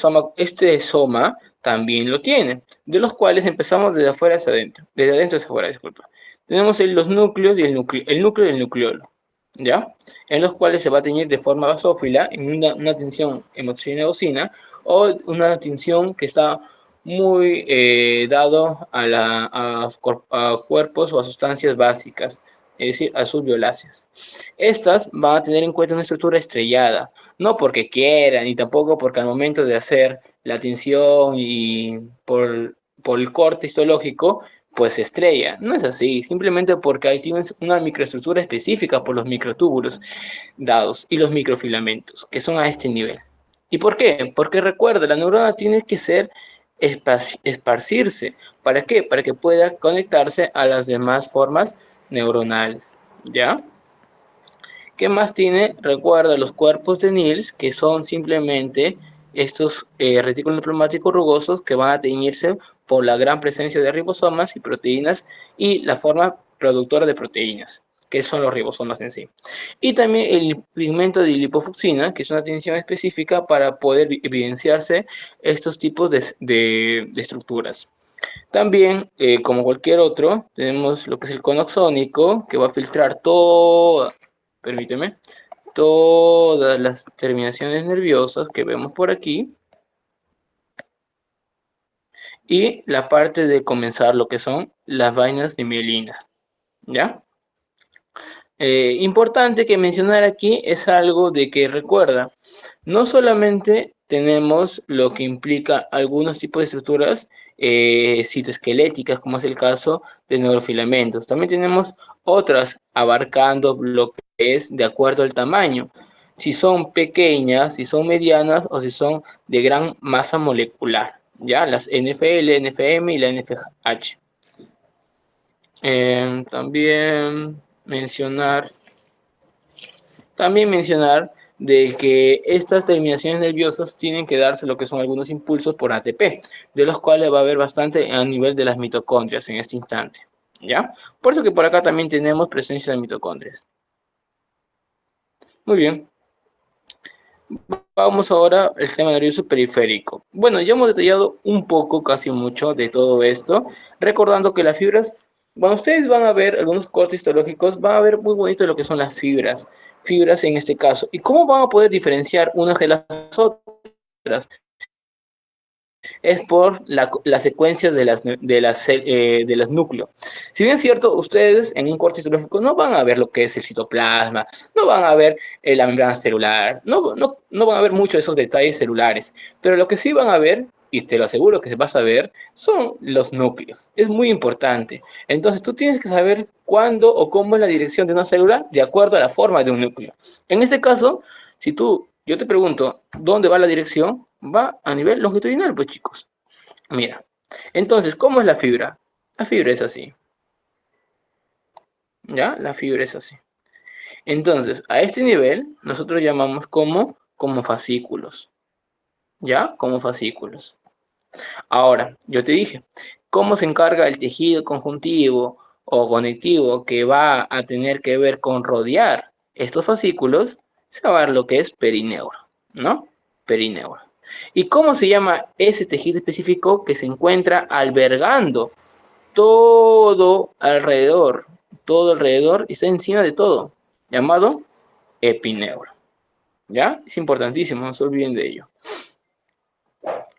soma también lo tiene, de los cuales empezamos desde afuera hacia adentro, desde adentro hacia afuera, disculpa. Tenemos los núcleos y el núcleo y el nucleolo, ¿ya? En los cuales se va a teñir de forma basófila en una tinción hematoxina o una tinción que está muy dado a cuerpos o a sustancias básicas, es decir, azul violáceas. Estas van a tener en cuenta una estructura estrellada, no porque quieran, ni tampoco porque al momento de hacer la tinción y por el corte histológico, pues se estrella. No es así, simplemente porque ahí tienes una microestructura específica por los microtúbulos dados y los microfilamentos, que son a este nivel. ¿Y por qué? Porque recuerda, la neurona tiene que ser esparcirse. ¿Para qué? Para que pueda conectarse a las demás formas neuronales, ¿ya? ¿Qué más tiene? Recuerda los cuerpos de Nils, que son simplemente estos retículos endoplasmáticos rugosos que van a teñirse por la gran presencia de ribosomas y proteínas y la forma productora de proteínas, que son los ribosomas en sí. Y también el pigmento de lipofucsina, que es una tinción específica para poder evidenciarse estos tipos de estructuras. También, como cualquier otro, tenemos lo que es el cono axónico, que va a filtrar permíteme, todas las terminaciones nerviosas que vemos por aquí. Y la parte de comenzar lo que son las vainas de mielina, ¿ya? Importante que mencionar aquí es algo de que recuerda, no solamente tenemos lo que implica algunos tipos de estructuras citoesqueléticas, como es el caso de neurofilamentos, también tenemos otras abarcando lo que es de acuerdo al tamaño, si son pequeñas, si son medianas o si son de gran masa molecular, ¿ya? Las NFL, NFM y la NFH. También mencionar de que estas terminaciones nerviosas tienen que darse lo que son algunos impulsos por ATP, de los cuales va a haber bastante a nivel de las mitocondrias en este instante, ¿ya? Por eso que por acá también tenemos presencia de mitocondrias. Muy bien. Vamos ahora al sistema nervioso periférico. Bueno, ya hemos detallado un poco, casi mucho, de todo esto, recordando que las fibras, cuando ustedes van a ver algunos cortes histológicos, van a ver muy bonito lo que son las fibras en este caso, y cómo van a poder diferenciar unas de las otras. Es por la secuencia de las núcleos. Si bien es cierto, ustedes en un corte histológico no van a ver lo que es el citoplasma, no van a ver la membrana celular, no van a ver muchos de esos detalles celulares, pero lo que sí van a ver, y te lo aseguro que se vas a ver, son los núcleos. Es muy importante. Entonces tú tienes que saber cuándo o cómo es la dirección de una célula de acuerdo a la forma de un núcleo. En este caso, yo te pregunto, ¿dónde va la dirección? Va a nivel longitudinal, pues chicos. Mira, entonces, ¿cómo es la fibra? La fibra es así, ¿ya? La fibra es así. Entonces, a este nivel, nosotros llamamos como fascículos, ¿ya? Como fascículos. Ahora, yo te dije, ¿cómo se encarga el tejido conjuntivo o conectivo que va a tener que ver con rodear estos fascículos? Se va a ver lo que es perineuro, ¿no? Perineuro. ¿Y cómo se llama ese tejido específico que se encuentra albergando todo alrededor y está encima de todo, llamado epineuro? ¿Ya? Es importantísimo, no se olviden de ello.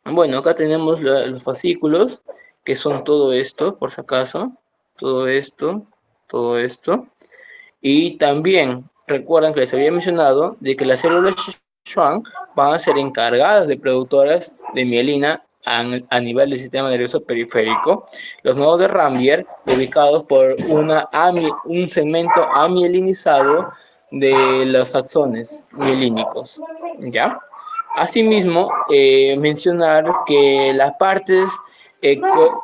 Bueno, acá tenemos los fascículos, que son todo esto, por si acaso, todo esto, todo esto. Y también recuerdan que les había mencionado de que las células Schwann van a ser encargadas de productoras de mielina a nivel del sistema nervioso periférico. Los nodos de Rambier, ubicados por un segmento amielinizado de los axones mielínicos, ¿ya? Asimismo, mencionar que las partes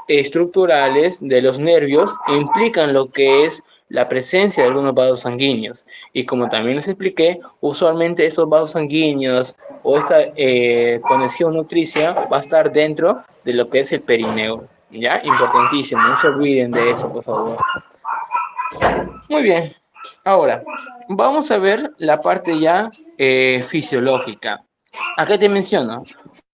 estructurales de los nervios implican lo que es la presencia de algunos vasos sanguíneos. Y como también les expliqué, usualmente estos vasos sanguíneos o esta conexión nutricia va a estar dentro de lo que es el perineo. ¿Ya? Importantísimo, no se olviden de eso, por favor. Muy bien, ahora vamos a ver la parte ya fisiológica. Acá te menciono.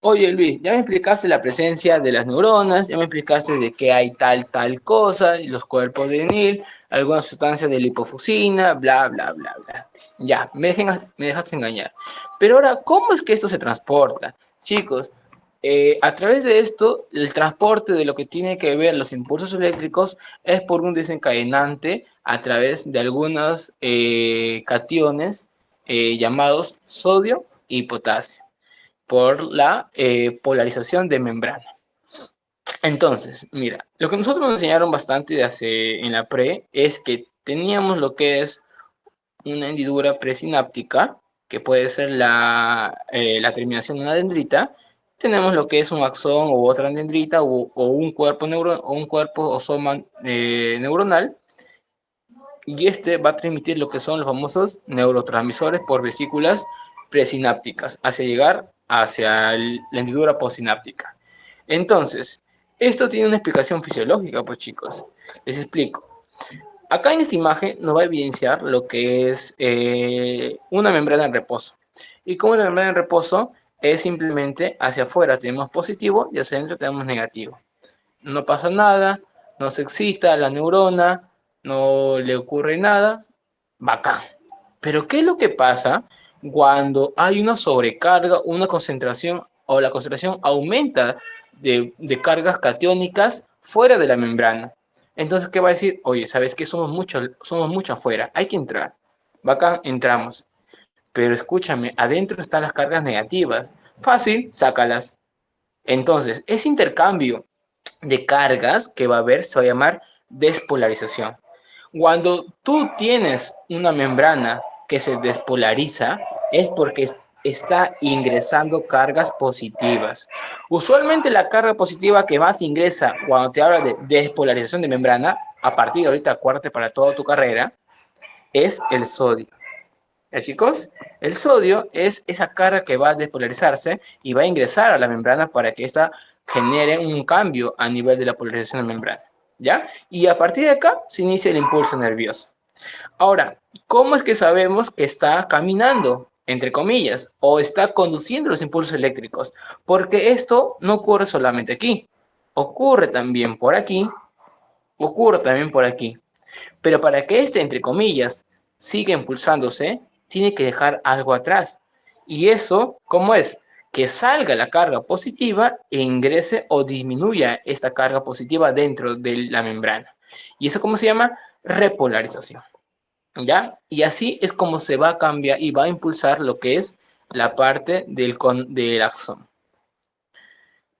Oye Luis, ya me explicaste la presencia de las neuronas, ya me explicaste de que hay tal cosa, y los cuerpos de Nil, algunas sustancias de lipofusina, bla, bla, bla, bla. Ya, me dejaste engañar. Pero ahora, ¿cómo es que esto se transporta? Chicos, a través de esto, el transporte de lo que tiene que ver los impulsos eléctricos es por un desencadenante a través de algunos cationes llamados sodio y potasio, por la polarización de membrana. Entonces, mira, lo que nosotros nos enseñaron bastante en la pre es que teníamos lo que es una hendidura presináptica, que puede ser la terminación de una dendrita. Tenemos lo que es un axón o otra dendrita o un cuerpo, o un cuerpo o soma neuronal, y este va a transmitir lo que son los famosos neurotransmisores por vesículas presinápticas, hacia llegar hacia la hendidura postsináptica. Entonces, esto tiene una explicación fisiológica, pues chicos. Les explico. Acá en esta imagen nos va a evidenciar lo que es una membrana en reposo. Y como la membrana en reposo es simplemente hacia afuera tenemos positivo y hacia adentro tenemos negativo. No pasa nada, no se excita la neurona, no le ocurre nada, bacán. Pero ¿qué es lo que pasa cuando hay una sobrecarga, una concentración o la concentración aumenta de cargas catiónicas fuera de la membrana? Entonces, ¿qué va a decir? Oye, ¿sabes qué? Somos mucho afuera, hay que entrar. Bacán, entramos. Pero escúchame, adentro están las cargas negativas. Fácil, sácalas. Entonces, ese intercambio de cargas que va a haber se va a llamar despolarización. Cuando tú tienes una membrana que se despolariza, es porque está ingresando cargas positivas. Usualmente la carga positiva que más ingresa cuando te habla de despolarización de membrana, a partir de ahorita acuérdate para toda tu carrera, es el sodio. ¿Ya, chicos? El sodio es esa carga que va a despolarizarse y va a ingresar a la membrana para que ésta genere un cambio a nivel de la polarización de membrana. ¿ya? Y a partir de acá se inicia el impulso nervioso. Ahora, ¿cómo es que sabemos que está caminando, entre comillas, o está conduciendo los impulsos eléctricos? Porque esto no ocurre solamente aquí, ocurre también por aquí, ocurre también por aquí. Pero para que este, entre comillas, siga impulsándose, tiene que dejar algo atrás. Y eso, ¿cómo es? Que salga la carga positiva e ingrese o disminuya esta carga positiva dentro de la membrana. ¿Y eso cómo se llama? Repolarización. ¿Ya? Y así es como se va a cambiar y va a impulsar lo que es la parte del axón.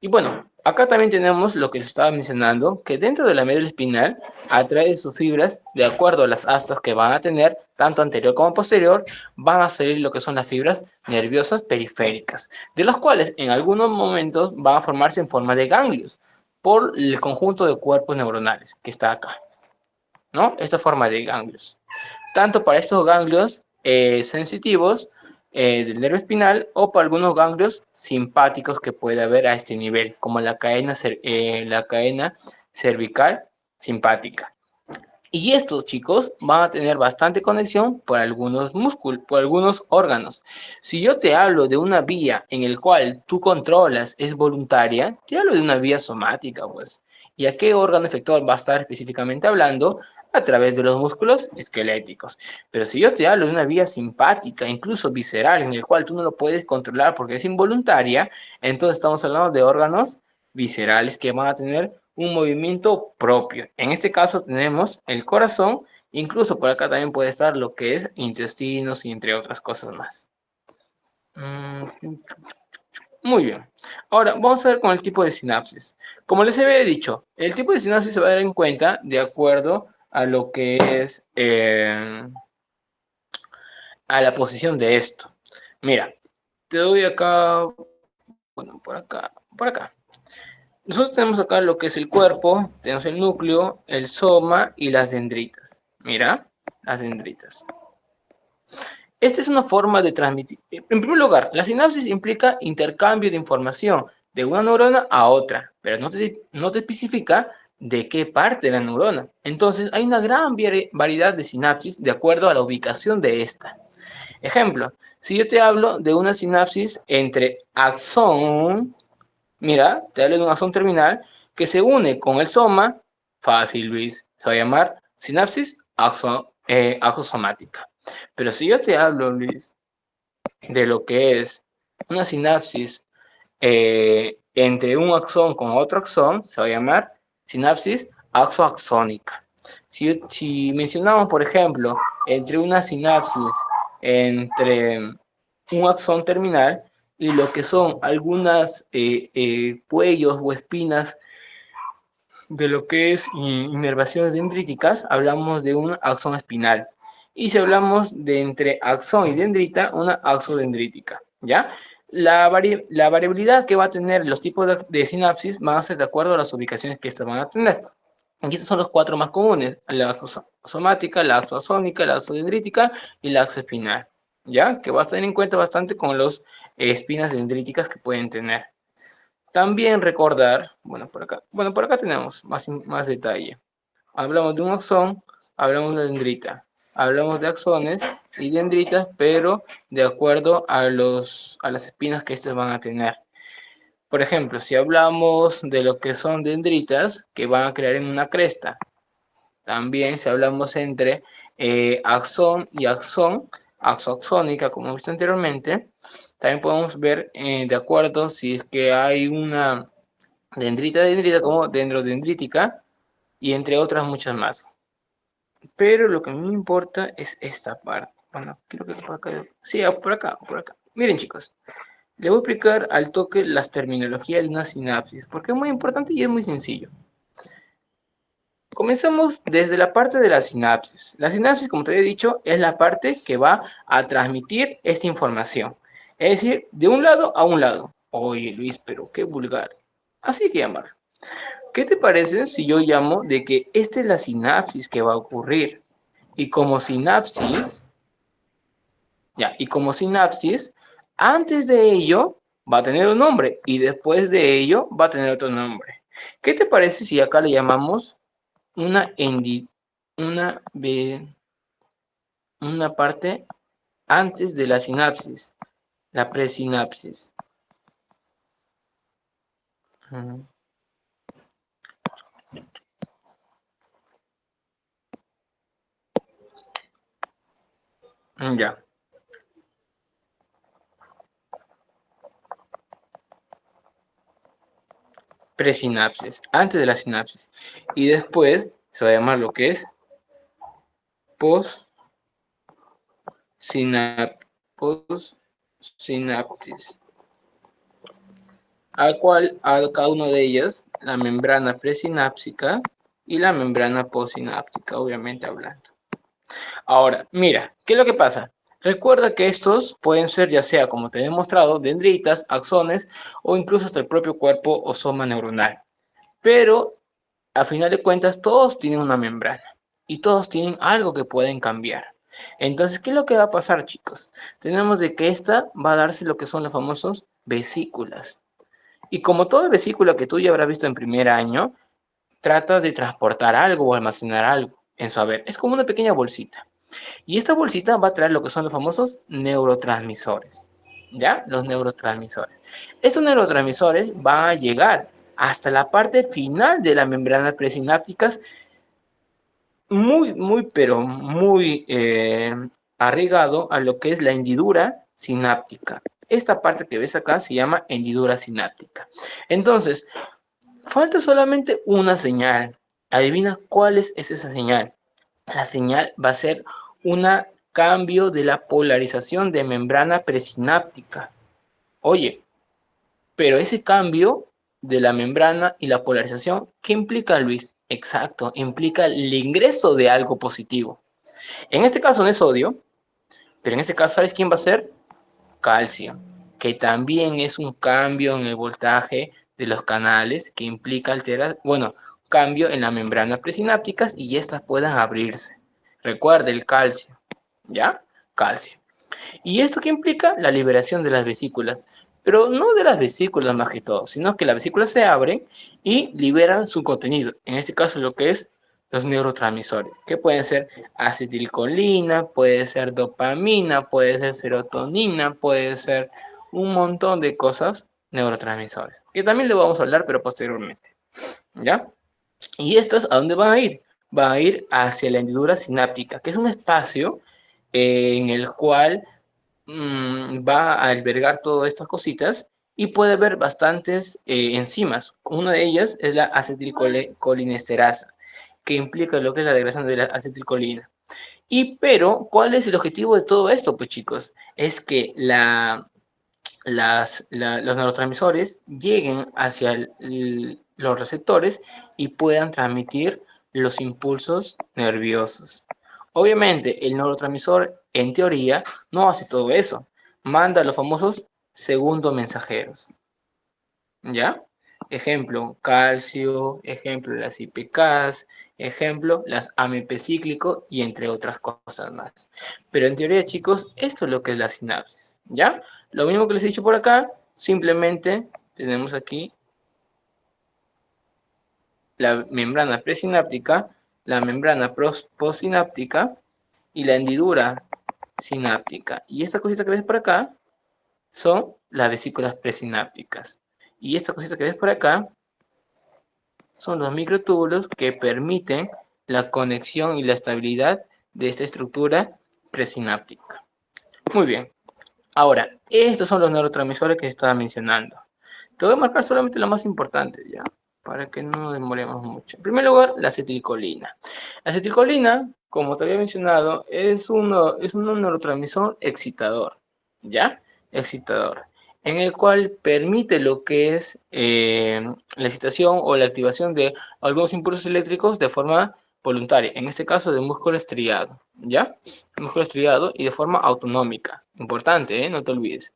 Y bueno, acá también tenemos lo que les estaba mencionando, que dentro de la médula espinal, a través de sus fibras, de acuerdo a las astas que van a tener, tanto anterior como posterior, van a salir lo que son las fibras nerviosas periféricas, de las cuales en algunos momentos van a formarse en forma de ganglios, por el conjunto de cuerpos neuronales que está acá, ¿no? Esta forma de ganglios. Tanto para estos ganglios sensitivos del nervio espinal o para algunos ganglios simpáticos que puede haber a este nivel, como la cadena cervical simpática. Y estos chicos van a tener bastante conexión por algunos músculos, por algunos órganos. Si yo te hablo de una vía en el cual tú controlas, es voluntaria, te hablo de una vía somática, pues. ¿Y a qué órgano efector va a estar específicamente hablando? A través de los músculos esqueléticos. Pero si yo te hablo de una vía simpática, incluso visceral, en el cual tú no lo puedes controlar porque es involuntaria, entonces estamos hablando de órganos viscerales que van a tener un movimiento propio. En este caso tenemos el corazón, incluso por acá también puede estar lo que es intestinos y entre otras cosas más. Muy bien. Ahora vamos a ver con el tipo de sinapsis. Como les había dicho, el tipo de sinapsis se va a dar en cuenta de acuerdo a lo que es a la posición de esto. Mira, te doy acá, bueno, por acá. Nosotros tenemos acá lo que es el cuerpo, tenemos el núcleo, el soma y las dendritas. Mira, las dendritas. Esta es una forma de transmitir. En primer lugar, la sinapsis implica intercambio de información de una neurona a otra, pero no te especifica de qué parte de la neurona. Entonces, hay una gran variedad de sinapsis de acuerdo a la ubicación de esta. Ejemplo, si yo te hablo de una sinapsis entre axón. Mira, te hablo de un axón terminal que se une con el soma, fácil Luis, se va a llamar sinapsis axosomática. Pero si yo te hablo, Luis, de lo que es una sinapsis entre un axón con otro axón, se va a llamar sinapsis axoaxónica. Si mencionamos, por ejemplo, entre una sinapsis entre un axón terminal y lo que son algunas cuellos o espinas de lo que es inervaciones dendríticas, hablamos de un axón espinal. Y si hablamos de entre axón y dendrita, una axodendrítica, ¿ya? La variabilidad que va a tener los tipos de sinapsis van a ser de acuerdo a las ubicaciones que estos van a tener. Aquí estos son los cuatro más comunes: la axosomática, la axoasónica, la axodendrítica y la axoespinal, ¿ya? Que vas a tener en cuenta bastante con las espinas dendríticas que pueden tener. También recordar, bueno, por acá tenemos más detalle. Hablamos de un axón, hablamos de dendrita, hablamos de axones y dendritas, pero de acuerdo a las espinas que estas van a tener. Por ejemplo, si hablamos de lo que son dendritas, que van a crear en una cresta. También si hablamos entre axón y axón, axoaxónica, como hemos visto anteriormente, también podemos ver de acuerdo si es que hay una dendrita como dendrodendrítica y entre otras muchas más. Pero lo que a mí me importa es esta parte. Bueno, creo que por acá. Sí, por acá, por acá. Miren, chicos, les voy a explicar al toque las terminologías de una sinapsis, porque es muy importante y es muy sencillo. Comenzamos desde la parte de la sinapsis. La sinapsis, como te había dicho, es la parte que va a transmitir esta información. Es decir, de un lado a un lado. Oye, Luis, pero qué vulgar. Así que llamarlo. ¿Qué te parece si yo llamo de que esta es la sinapsis que va a ocurrir? Y como sinapsis, y como sinapsis, antes de ello va a tener un nombre y después de ello va a tener otro nombre. ¿Qué te parece si acá le llamamos una, una, una parte antes de la sinapsis, la presinapsis. Ya. Presinapsis, antes de la sinapsis. Y después se va a llamar lo que es postsinapsis, al cual a cada una de ellas, la membrana presináptica y la membrana postsináptica, obviamente hablando. Ahora, mira, ¿qué es lo que pasa? Recuerda que estos pueden ser ya sea, como te he demostrado, dendritas, axones o incluso hasta el propio cuerpo o soma neuronal. Pero, a final de cuentas, todos tienen una membrana y todos tienen algo que pueden cambiar. Entonces, ¿qué es lo que va a pasar, chicos? Tenemos de que esta va a darse lo que son los famosos vesículas. Y como toda vesícula que tú ya habrás visto en primer año, trata de transportar algo o almacenar algo en su haber. Es como una pequeña bolsita. Y esta bolsita va a traer lo que son los famosos neurotransmisores. ¿Ya? Los neurotransmisores. Estos neurotransmisores van a llegar hasta la parte final de la membrana presinápticas, pero muy arraigado a lo que es la hendidura sináptica. Esta parte que ves acá se llama hendidura sináptica. Entonces, falta solamente una señal. Adivina cuál es esa señal. La señal va a ser un cambio de la polarización de membrana presináptica. Oye, pero ese cambio de la membrana y la polarización, ¿qué implica, Luis? Exacto, implica el ingreso de algo positivo. En este caso no es sodio, pero en este caso, ¿sabes quién va a ser? Calcio, que también es un cambio en el voltaje de los canales que implica alterar, bueno, cambio en la membrana presinápticas y estas puedan abrirse. Recuerda el calcio, ¿ya? Calcio. ¿Y esto qué implica? La liberación de las vesículas, pero no de las vesículas más que todo, sino que las vesículas se abren y liberan su contenido, en este caso lo que es los neurotransmisores, que pueden ser acetilcolina, puede ser dopamina, puede ser serotonina, puede ser un montón de cosas, neurotransmisores, que también le vamos a hablar, pero posteriormente, ¿ya? ¿Y estos a dónde van a ir? Van a ir hacia la hendidura sináptica, que es un espacio en el cual va a albergar todas estas cositas y puede haber bastantes enzimas. Una de ellas es la acetilcolinesterasa, que implica lo que es la degradación de la acetilcolina. Pero, ¿cuál es el objetivo de todo esto? Pues chicos, es que los neurotransmisores lleguen hacia los receptores y puedan transmitir los impulsos nerviosos. Obviamente, el neurotransmisor, en teoría, no hace todo eso. Manda los famosos segundos mensajeros. ¿Ya? Ejemplo, calcio, ejemplo, las IPKs, ejemplo, las AMP cíclico y entre otras cosas más. Pero en teoría, chicos, esto es lo que es la sinapsis, ¿ya? Lo mismo que les he dicho por acá, simplemente tenemos aquí la membrana presináptica, la membrana postsináptica y la hendidura sináptica. Y esta cosita que ves por acá son las vesículas presinápticas. Y esta cosita que ves por acá son los microtúbulos que permiten la conexión y la estabilidad de esta estructura presináptica. Muy bien. Ahora, estos son los neurotransmisores que estaba mencionando. Te voy a marcar solamente lo más importante, ¿ya? Para que no demoremos mucho. En primer lugar, la acetilcolina. La acetilcolina, como te había mencionado, es un neurotransmisor excitador, ¿ya? Excitador, en el cual permite lo que es la excitación o la activación de algunos impulsos eléctricos de forma voluntaria, en este caso de músculo estriado, ¿ya? Músculo estriado y de forma autonómica. Importante, ¿eh? No te olvides.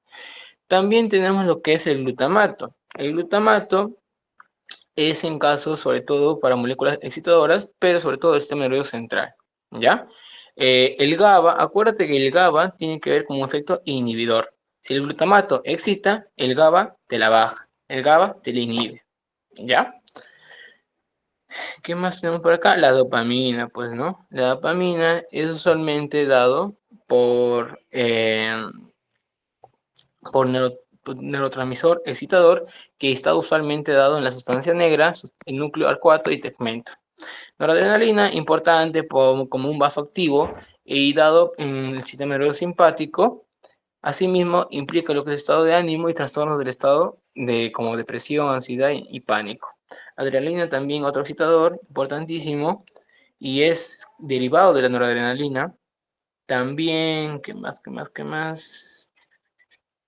También tenemos lo que es el glutamato. El glutamato es en casos, sobre todo, para moléculas excitadoras, pero sobre todo el sistema nervioso central, ¿ya? El GABA, acuérdate que el GABA tiene que ver con un efecto inhibidor. Si el glutamato excita, el GABA te la baja, el GABA te la inhibe, ¿ya? ¿Qué más tenemos por acá? La dopamina, pues, ¿no? La dopamina es usualmente dado por, por neurotransmisor excitador que está usualmente dado en la sustancia negra, el núcleo arcuato y tegmento. Noradrenalina, importante como un vasoactivo y dado en el sistema nervioso simpático. Asimismo, implica lo que es el estado de ánimo y trastornos del estado de como depresión, ansiedad y pánico. Adrenalina también otro excitador importantísimo y es derivado de la noradrenalina. También, ¿qué más? ¿Qué más? ¿Qué más?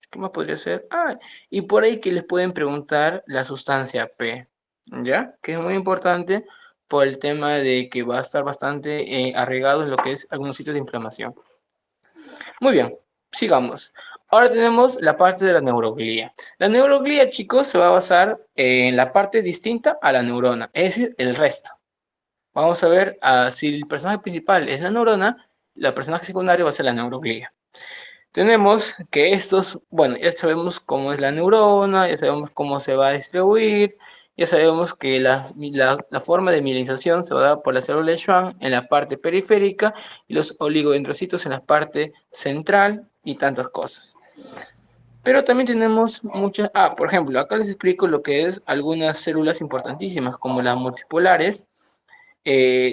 ¿Qué más podría ser? Ah, y por ahí que les pueden preguntar la sustancia P, ¿ya? Que es muy importante por el tema de que va a estar bastante arraigado en lo que es algunos sitios de inflamación. Muy bien, sigamos. Ahora tenemos la parte de la neuroglía. La neuroglía, chicos, se va a basar en la parte distinta a la neurona, es decir, el resto. Vamos a ver si el personaje principal es la neurona, la personaje secundario va a ser la neuroglía. Tenemos que estos, bueno, ya sabemos cómo es la neurona, ya sabemos cómo se va a distribuir, ya sabemos que la forma de mielinización se va a dar por la célula de Schwann en la parte periférica y los oligodendrocitos en la parte central y tantas cosas. Pero también tenemos muchas, por ejemplo, acá les explico lo que es algunas células importantísimas, como las multipolares,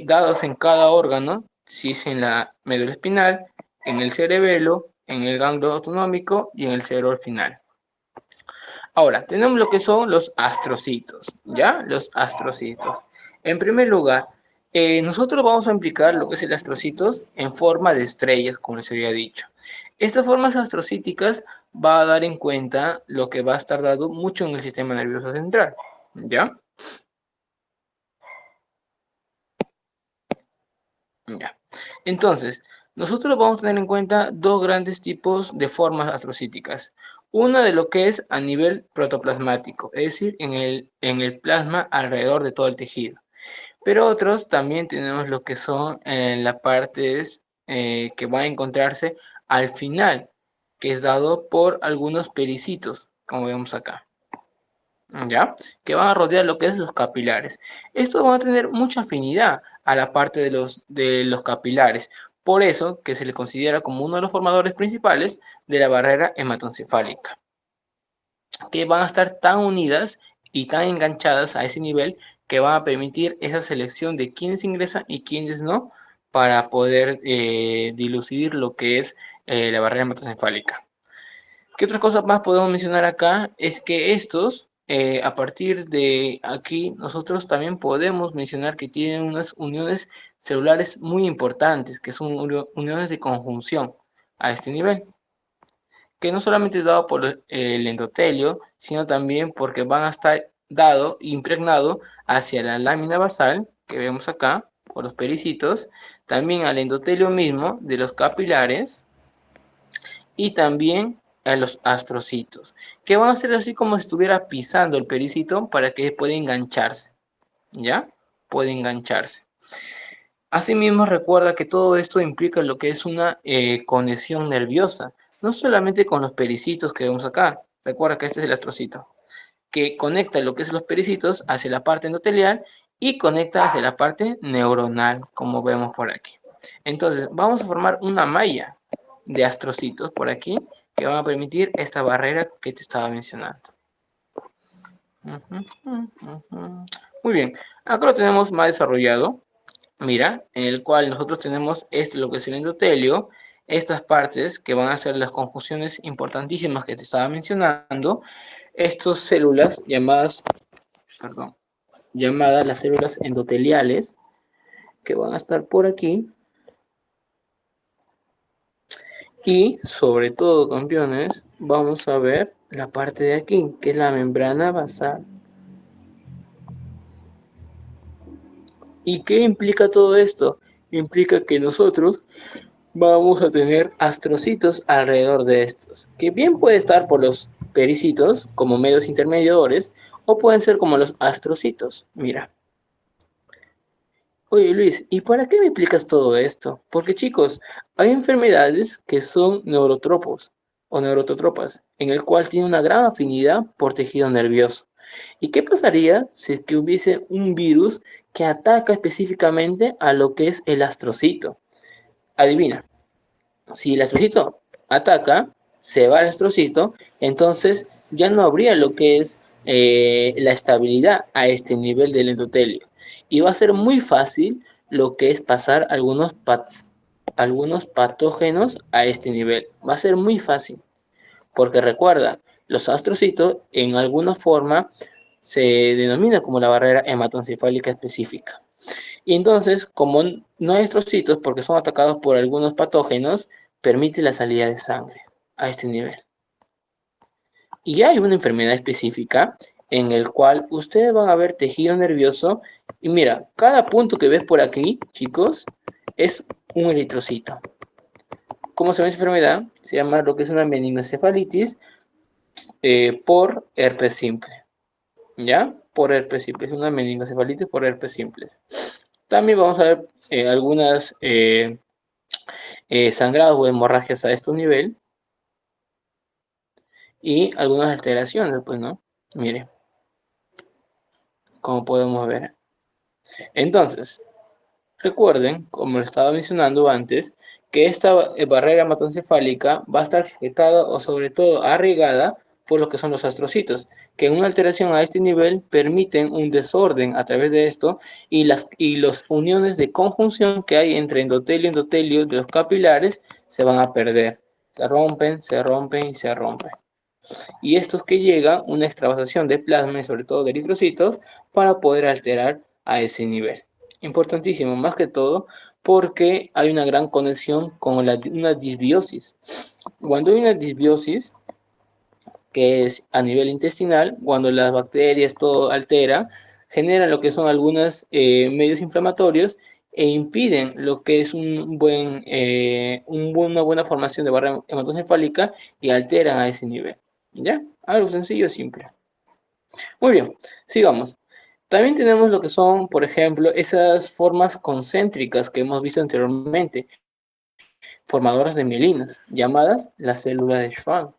dados en cada órgano, si es en la médula espinal, en el cerebelo, en el ganglio autonómico y en el cerebro espinal. Ahora, tenemos lo que son los astrocitos, ¿ya? Los astrocitos. En primer lugar, nosotros vamos a implicar lo que es el astrocitos en forma de estrellas, como les había dicho. Estas formas astrocíticas va a dar en cuenta lo que va a estar dado mucho en el sistema nervioso central, ¿ya? Ya. Entonces, nosotros vamos a tener en cuenta dos grandes tipos de formas astrocíticas. Una de lo que es a nivel protoplasmático, es decir, en el plasma alrededor de todo el tejido. Pero otros también tenemos lo que son las partes que van a encontrarse al final, que es dado por algunos pericitos, como vemos acá. ¿Ya? Que van a rodear lo que es los capilares. Estos van a tener mucha afinidad a la parte de los capilares. Por eso que se le considera como uno de los formadores principales de la barrera hematoencefálica, que van a estar tan unidas y tan enganchadas a ese nivel que van a permitir esa selección de quiénes ingresan y quiénes no para poder dilucidar lo que es la barrera hematoencefálica. ¿Qué otra cosa más podemos mencionar acá? Es que estos, a partir de aquí, nosotros también podemos mencionar que tienen unas uniones celulares muy importantes, que son uniones de conjunción a este nivel, que no solamente es dado por el endotelio, sino también porque van a estar dado, impregnado hacia la lámina basal, que vemos acá, por los pericitos, también al endotelio mismo de los capilares, y también a los astrocitos, que van a ser así como si estuviera pisando el pericito para que pueda engancharse, ¿ya? Puede engancharse. Asimismo, recuerda que todo esto implica lo que es una conexión nerviosa, no solamente con los pericitos que vemos acá, recuerda que este es el astrocito, que conecta lo que es los pericitos hacia la parte endotelial y conecta hacia la parte neuronal, como vemos por aquí. Entonces, vamos a formar una malla de astrocitos por aquí que van a permitir esta barrera que te estaba mencionando. Muy bien, acá lo tenemos más desarrollado, mira, en el cual nosotros tenemos lo que es el endotelio, estas partes que van a ser las conjunciones importantísimas que te estaba mencionando, estas células llamadas las células endoteliales, que van a estar por aquí. Y sobre todo, campeones, vamos a ver la parte de aquí, que es la membrana basal. ¿Y qué implica todo esto? Implica que nosotros vamos a tener astrocitos alrededor de estos, que bien puede estar por los pericitos como medios intermediadores, o pueden ser como los astrocitos. Mira. Oye Luis, ¿y para qué me explicas todo esto? Porque chicos, hay enfermedades que son neurotropos o neurototropas, en el cual tiene una gran afinidad por tejido nervioso. ¿Y qué pasaría si es que hubiese un virus que ataca específicamente a lo que es el astrocito? Adivina, si el astrocito ataca, se va el astrocito, entonces ya no habría lo que es la estabilidad a este nivel del endotelio. Y va a ser muy fácil lo que es pasar algunos patógenos a este nivel. Va a ser muy fácil, porque recuerda, los astrocitos en alguna forma se denomina como la barrera hematoencefálica específica. Y entonces, como no hay astrocitos porque son atacados por algunos patógenos, permite la salida de sangre a este nivel. Y hay una enfermedad específica en el cual ustedes van a ver tejido nervioso y mira, cada punto que ves por aquí, chicos, es un eritrocito. ¿Cómo se llama esa enfermedad? Se llama lo que es una meningoencefalitis por herpes simple. ¿Ya? Por herpes simple. Es una meningoencefalitis por herpes simples. También vamos a ver algunas sangrados o hemorragias a este nivel y algunas alteraciones, pues, ¿no? Mire, como podemos ver. Entonces, recuerden, como lo estaba mencionando antes, que esta barrera hematoencefálica va a estar sujetada o sobre todo arraigada por lo que son los astrocitos, que en una alteración a este nivel permiten un desorden a través de esto y las uniones de conjunción que hay entre endotelio y endotelio de los capilares se van a perder. Se rompen, se rompen y se rompen. Y estos que llegan una extravasación de plasma y sobre todo de eritrocitos para poder alterar a ese nivel. Importantísimo, más que todo, porque hay una gran conexión con una disbiosis. Cuando hay una disbiosis, que es a nivel intestinal, cuando las bacterias todo altera, generan lo que son algunos medios inflamatorios e impiden lo que es una buena formación de barrera hematoencefálica y alteran a ese nivel. ¿Ya? Algo sencillo, simple. Muy bien, sigamos. También tenemos lo que son, por ejemplo, esas formas concéntricas que hemos visto anteriormente, formadoras de mielinas, llamadas la célula de Schwann.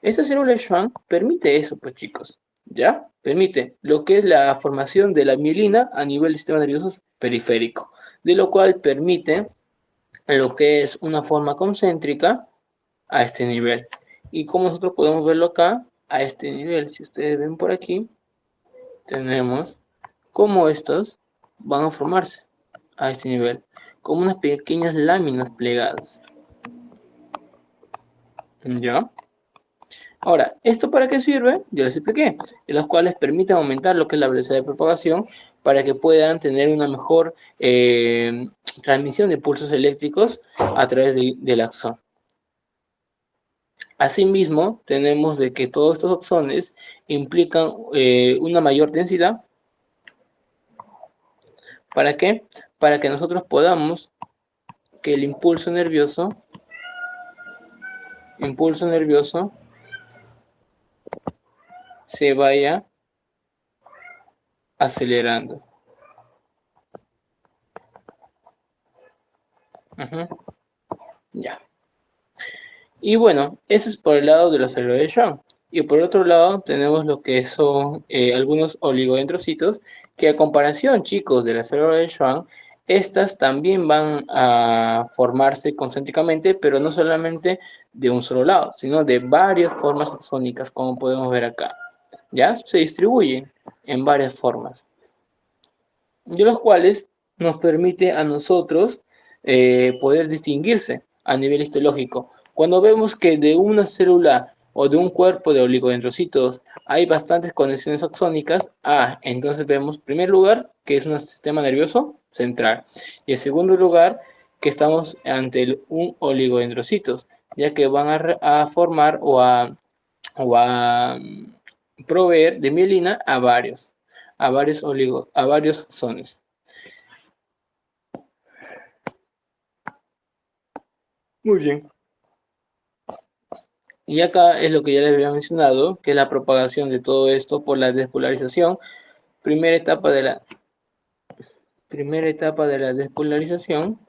Esta célula de Schwann permite eso, pues chicos, ¿ya? Permite lo que es la formación de la mielina a nivel del sistema nervioso periférico, de lo cual permite lo que es una forma concéntrica a este nivel. Y como nosotros podemos verlo acá, a este nivel, si ustedes ven por aquí, tenemos cómo estos van a formarse a este nivel, como unas pequeñas láminas plegadas. ¿Ya? Ahora, ¿esto para qué sirve? Yo les expliqué, en los cuales permiten aumentar lo que es la velocidad de propagación para que puedan tener una mejor transmisión de pulsos eléctricos a través del axón. Asimismo, tenemos de que todos estos axones implican una mayor densidad. ¿Para qué? Para que nosotros podamos que el impulso nervioso se vaya acelerando. Ya. Y bueno, eso es por el lado de los células de Schwann. Y por otro lado tenemos lo que son algunos oligodendrocitos que a comparación, chicos, de las células de Schwann, estas también van a formarse concéntricamente, pero no solamente de un solo lado, sino de varias formas axónicas, como podemos ver acá. ¿Ya? Se distribuyen en varias formas, de los cuales nos permite a nosotros poder distinguirse a nivel histológico. Cuando vemos que de una célula o de un cuerpo de oligodendrocitos hay bastantes conexiones axónicas, entonces vemos, en primer lugar, que es un sistema nervioso central, y en segundo lugar, que estamos ante un oligodendrocitos, ya que van a formar o a proveer de mielina a varios axones. Muy bien. Y acá es lo que ya les había mencionado, que es la propagación de todo esto por la despolarización. Primera etapa de la, primera etapa de la despolarización,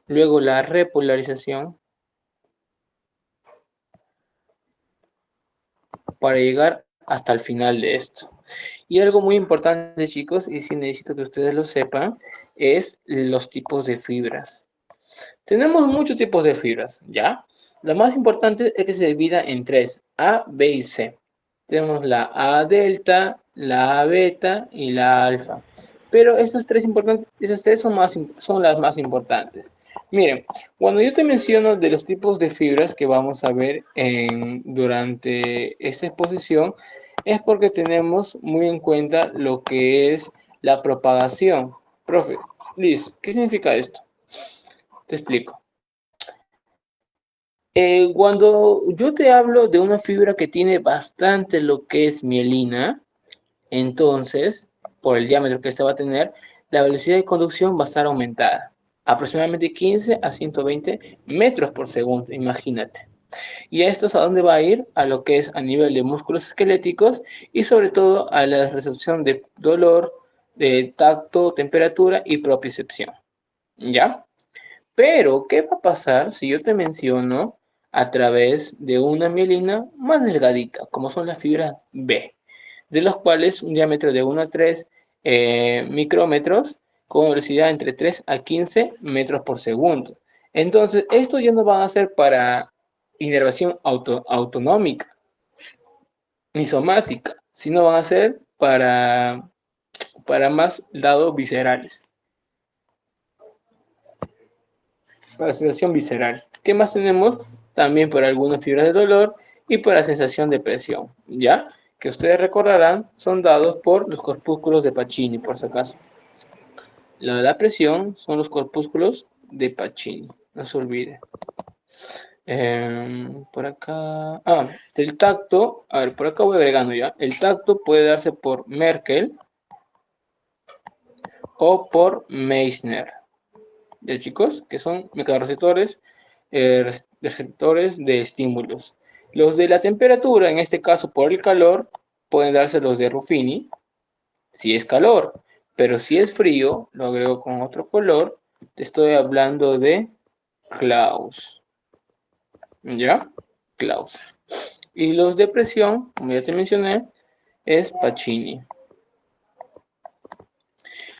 luego la repolarización, para llegar hasta el final de esto. Y algo muy importante, chicos, y sí necesito que ustedes lo sepan, es los tipos de fibras. Tenemos muchos tipos de fibras, ¿ya? La más importante es que se divida en tres, A, B y C. Tenemos la A delta, la A beta y la alfa. Pero esas tres son las más importantes. Miren, cuando yo te menciono de los tipos de fibras que vamos a ver durante esta exposición, es porque tenemos muy en cuenta lo que es la propagación. Profe, Liz, ¿qué significa esto? Te explico. Cuando yo te hablo de una fibra que tiene bastante lo que es mielina, entonces, por el diámetro que esta va a tener, la velocidad de conducción va a estar aumentada, aproximadamente 15 a 120 metros por segundo, imagínate. ¿Y esto es a dónde va a ir? A lo que es a nivel de músculos esqueléticos y sobre todo a la recepción de dolor, de tacto, temperatura y propiocepción. ¿Ya? Pero, ¿qué va a pasar si yo te menciono a través de una mielina más delgadita, como son las fibras B, de los cuales un diámetro de 1 a 3 micrómetros con velocidad entre 3 a 15 metros por segundo? Entonces, esto ya no van a ser para inervación autonómica ni somática, sino van a ser para más lados viscerales. Para la sensación visceral. ¿Qué más tenemos? También por algunas fibras de dolor y por la sensación de presión, ¿ya? Que ustedes recordarán son dados por los corpúsculos de Pacini, por si acaso. La presión son los corpúsculos de Pacini, no se olvide. Por acá, del tacto, a ver, por acá voy agregando ya. El tacto puede darse por Merkel o por Meissner. ¿Ya, chicos? Que son mecanorreceptores, receptores de estímulos. Los de la temperatura, en este caso por el calor, pueden darse los de Ruffini, si es calor, pero si es frío, lo agrego con otro color, te estoy hablando de Klaus. ¿Ya? Klaus. Y los de presión, como ya te mencioné, es Pacini.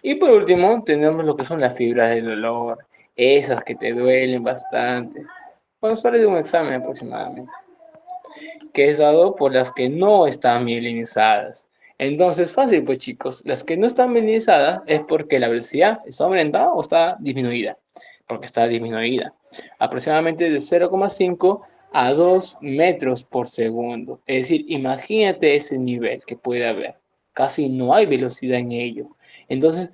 Y por último, tenemos lo que son las fibras del dolor, esas que te duelen bastante, cuando sales de un examen aproximadamente, que es dado por las que no están mielinizadas. Entonces, fácil, pues chicos, las que no están mielinizadas es porque la velocidad está aumentada o está disminuida, porque está disminuida, aproximadamente de 0,5 a 2 metros por segundo. Es decir, imagínate ese nivel que puede haber. Casi no hay velocidad en ello. Entonces,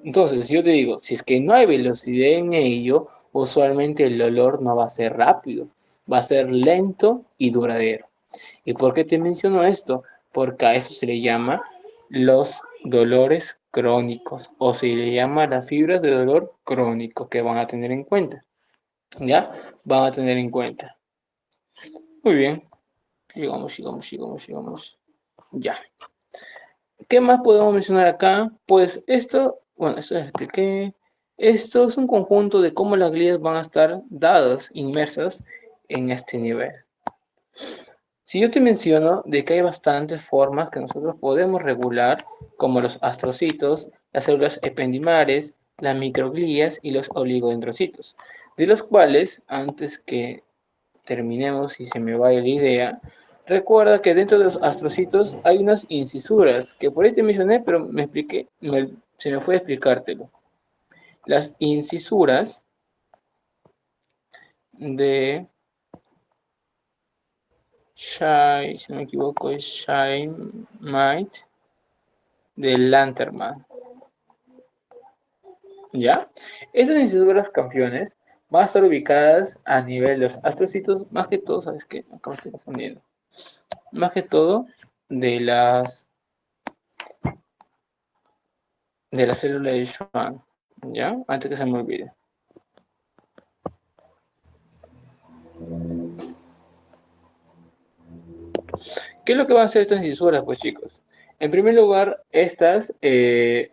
entonces, yo te digo, si es que no hay velocidad en ello, usualmente el dolor no va a ser rápido, va a ser lento y duradero. ¿Y por qué te menciono esto? Porque a eso se le llama los dolores crónicos o se le llama las fibras de dolor crónico que van a tener en cuenta. ¿Ya? Van a tener en cuenta. Muy bien. Sigamos. Ya. ¿Qué más podemos mencionar acá? Pues esto, bueno, esto ya expliqué. Esto es un conjunto de cómo las glías van a estar dadas, inmersas en este nivel. Si yo te menciono de que hay bastantes formas que nosotros podemos regular, como los astrocitos, las células ependimares, las microglías y los oligodendrocitos, de los cuales, antes que terminemos y se me vaya la idea, recuerda que dentro de los astrocitos hay unas incisuras, que por ahí te mencioné, pero se me fue a explicártelo. Las incisuras de Shai, si no me equivoco, es Shai-Might de Lanterman. ¿Ya? Esas incisuras campeones van a estar ubicadas a nivel de los astrocitos, más que todo, ¿sabes qué? Acá me estoy confundiendo. Más que todo de la célula de Schwann, ¿ya? Antes que se me olvide. ¿Qué es lo que van a hacer estas incisuras, pues chicos? En primer lugar, estas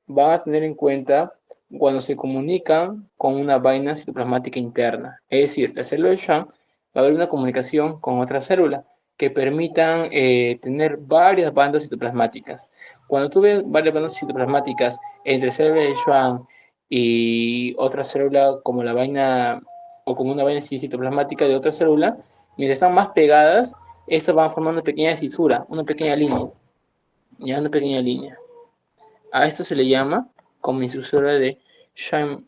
van a tener en cuenta cuando se comunican con una vaina citoplasmática interna. Es decir, la célula de Schwann va a haber una comunicación con otra célula que permitan tener varias bandas citoplasmáticas. Cuando tú ves varias bandas citoplasmáticas entre célula de Schwann y otra célula como la vaina o como una vaina citoplasmática de otra célula, mientras están más pegadas, estas van formando una pequeña fisura, una pequeña línea, ya una pequeña línea. A esto se le llama como insusura de Schwann.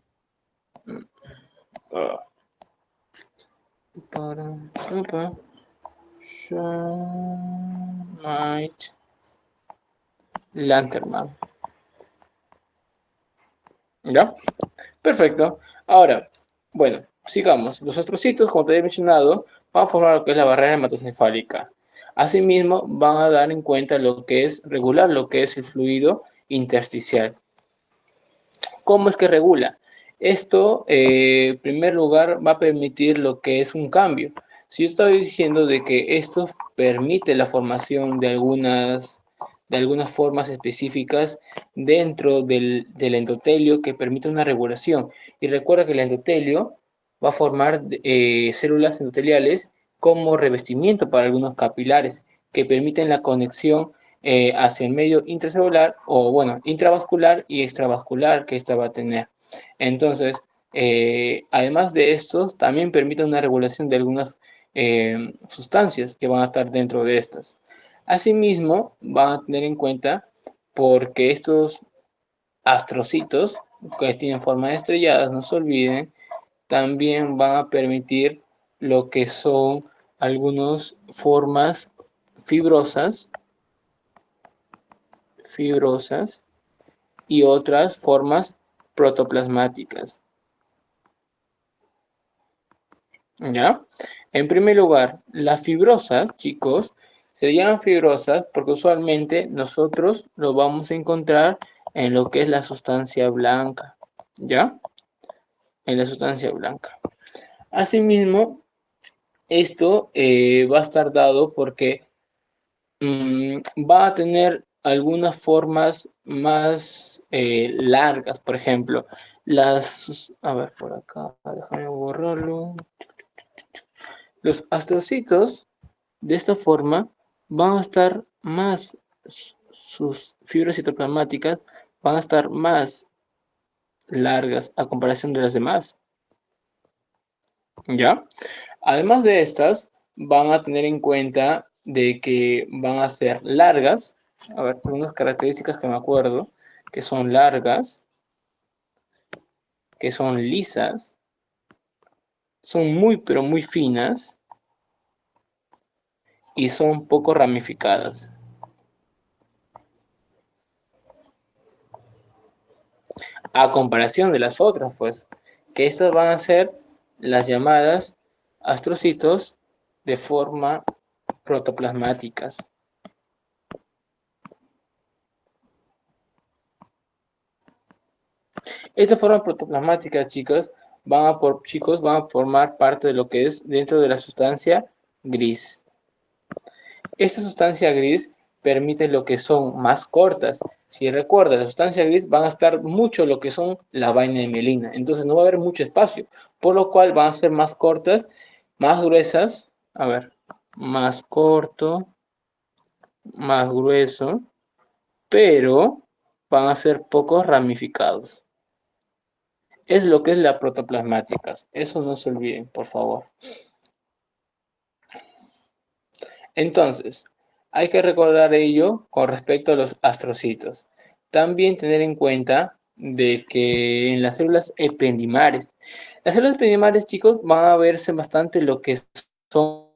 Lanterman. ¿Ya? Perfecto. Ahora, bueno, sigamos. Los astrocitos, como te he mencionado, van a formar lo que es la barrera hematocefálica. Asimismo, van a dar en cuenta lo que es regular, lo que es el fluido intersticial. ¿Cómo es que regula? Esto, en primer lugar, va a permitir lo que es un cambio. Si yo estaba diciendo de que esto permite la formación de algunas formas específicas dentro del endotelio que permite una regulación. Y recuerda que el endotelio va a formar células endoteliales como revestimiento para algunos capilares que permiten la conexión hacia el medio intracelular o, bueno, intravascular y extravascular que ésta va a tener. Entonces, además de estos, también permite una regulación de algunas sustancias que van a estar dentro de estas. Asimismo, van a tener en cuenta porque estos astrocitos que tienen forma de estrelladas, no se olviden, también van a permitir lo que son algunas formas fibrosas y otras formas protoplasmáticas. ¿Ya? En primer lugar, las fibrosas, chicos, se llaman fibrosas porque usualmente nosotros lo vamos a encontrar en lo que es la sustancia blanca, ¿ya? En la sustancia blanca. Asimismo, esto va a estar dado porque va a tener algunas formas más largas, por ejemplo, a ver, por acá, déjame borrarlo. Los astrocitos, de esta forma, van a estar más, sus fibras citoplasmáticas van a estar más largas a comparación de las demás, ¿ya? Además de estas, van a tener en cuenta de que van a ser largas, a ver, por unas características que me acuerdo, que son largas, que son lisas, son muy pero muy finas y son poco ramificadas. A comparación de las otras, pues, que estas van a ser las llamadas astrocitos de forma protoplasmáticas. Esta forma protoplasmática, chicos, van a formar parte de lo que es dentro de la sustancia gris. Esta sustancia gris permite lo que son más cortas. Si recuerda, la sustancia gris van a estar mucho lo que son la vaina de mielina. Entonces no va a haber mucho espacio, por lo cual van a ser más cortas, más gruesas. A ver, más corto, más grueso, pero van a ser poco ramificados. Es lo que es la protoplasmática. Eso no se olviden, por favor. Entonces, hay que recordar ello con respecto a los astrocitos. También tener en cuenta de que en las células ependimares, chicos, van a verse bastante lo que son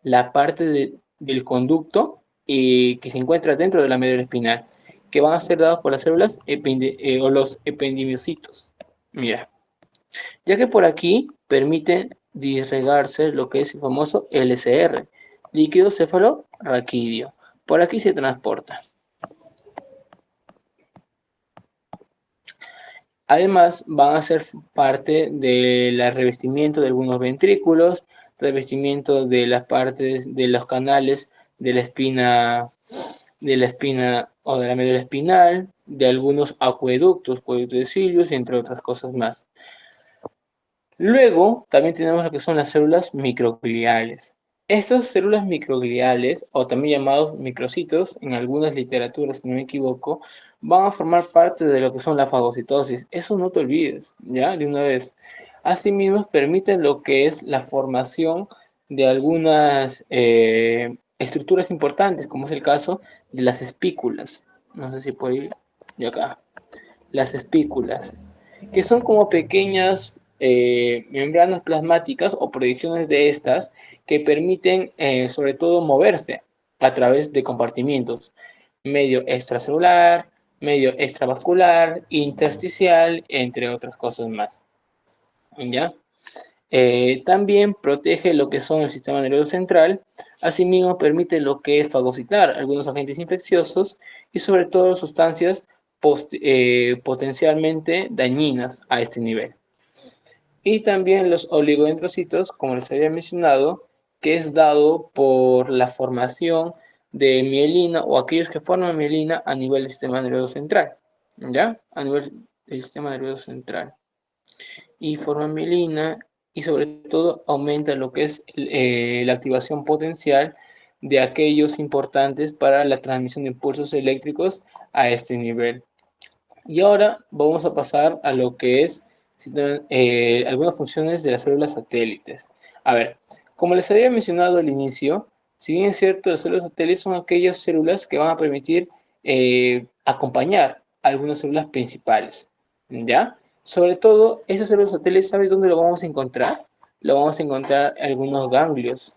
la parte del conducto que se encuentra dentro de la médula espinal, que van a ser dados por las células o los ependimiocitos. Mira, ya que por aquí permite disgregarse lo que es el famoso LCR, líquido cefalorraquídeo. Por aquí se transporta. Además, van a ser parte del revestimiento de algunos ventrículos, revestimiento de las partes de los canales de la espina o de la médula espinal, de algunos acueductos de cilios, entre otras cosas más. Luego, también tenemos lo que son las células microgliales. Estas células microgliales, o también llamados microcitos, en algunas literaturas, si no me equivoco, van a formar parte de lo que son la fagocitosis. Eso no te olvides, ¿ya? De una vez. Asimismo, permiten lo que es la formación de algunas estructuras importantes, como es el caso de las espículas. No sé si por ahí, y acá. Las espículas, que son como pequeñas membranas plasmáticas o proyecciones de estas que permiten sobre todo moverse a través de compartimientos, medio extracelular, medio extravascular, intersticial, entre otras cosas más. ¿Ya? También protege lo que son el sistema nervioso central, asimismo permite lo que es fagocitar algunos agentes infecciosos y sobre todo sustancias potencialmente dañinas a este nivel. Y también los oligodendrocitos, como les había mencionado, que es dado por la formación de mielina o aquellos que forman mielina a nivel del sistema nervioso central, ¿ya? A nivel del sistema nervioso central. Y forman mielina y sobre todo aumenta lo que es la activación potencial de aquellos importantes para la transmisión de impulsos eléctricos a este nivel. Y ahora vamos a pasar a lo que es algunas funciones de las células satélites. A ver, como les había mencionado al inicio, si bien es cierto, las células satélites son aquellas células que van a permitir acompañar a algunas células principales, ¿ya? Sobre todo, esas células satélites, ¿sabes dónde lo vamos a encontrar? Lo vamos a encontrar en algunos ganglios.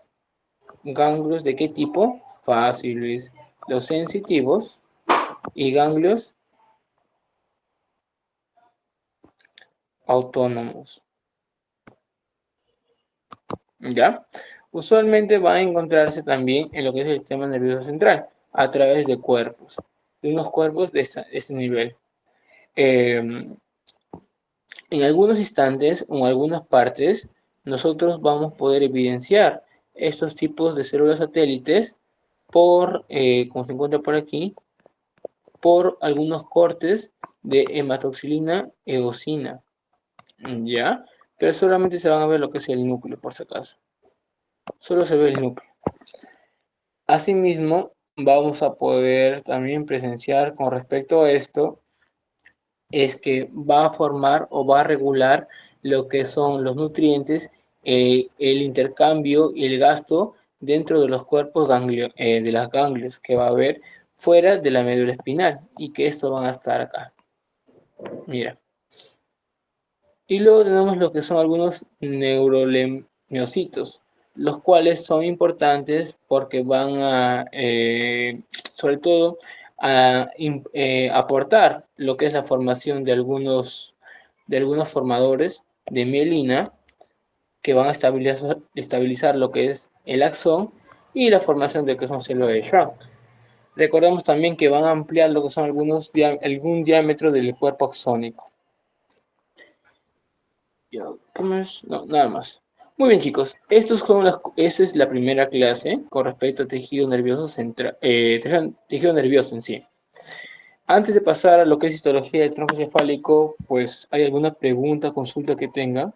¿Ganglios de qué tipo? Fáciles. Los sensitivos y ganglios autónomos. ¿Ya? Usualmente va a encontrarse también en lo que es el sistema nervioso central, a través de cuerpos, de unos cuerpos de este nivel. En algunos instantes o en algunas partes, nosotros vamos a poder evidenciar estos tipos de células satélites por, como se encuentra por aquí, por algunos cortes de hematoxilina eosina, ¿ya? Pero solamente se van a ver lo que es el núcleo, por si acaso. Solo se ve el núcleo. Asimismo, vamos a poder también presenciar con respecto a esto, es que va a formar o va a regular lo que son los nutrientes, el intercambio y el gasto dentro de los cuerpos de las ganglios que va a haber fuera de la médula espinal y que estos van a estar acá. Mira. Y luego tenemos lo que son algunos neurolepmiocitos, los cuales son importantes porque van a, sobre todo, a aportar lo que es la formación de algunos formadores de mielina que van a estabilizar lo que es el axón y la formación de lo que son células de Schwann. Recordemos también que van a ampliar lo que son algún diámetro del cuerpo axónico. ¿Qué más? No, nada más. Muy bien, chicos. Esa es la primera clase con respecto al tejido nervioso central, tejido nervioso en sí. Antes de pasar a lo que es histología del tronco cefálico, pues, ¿hay alguna pregunta, consulta que tenga?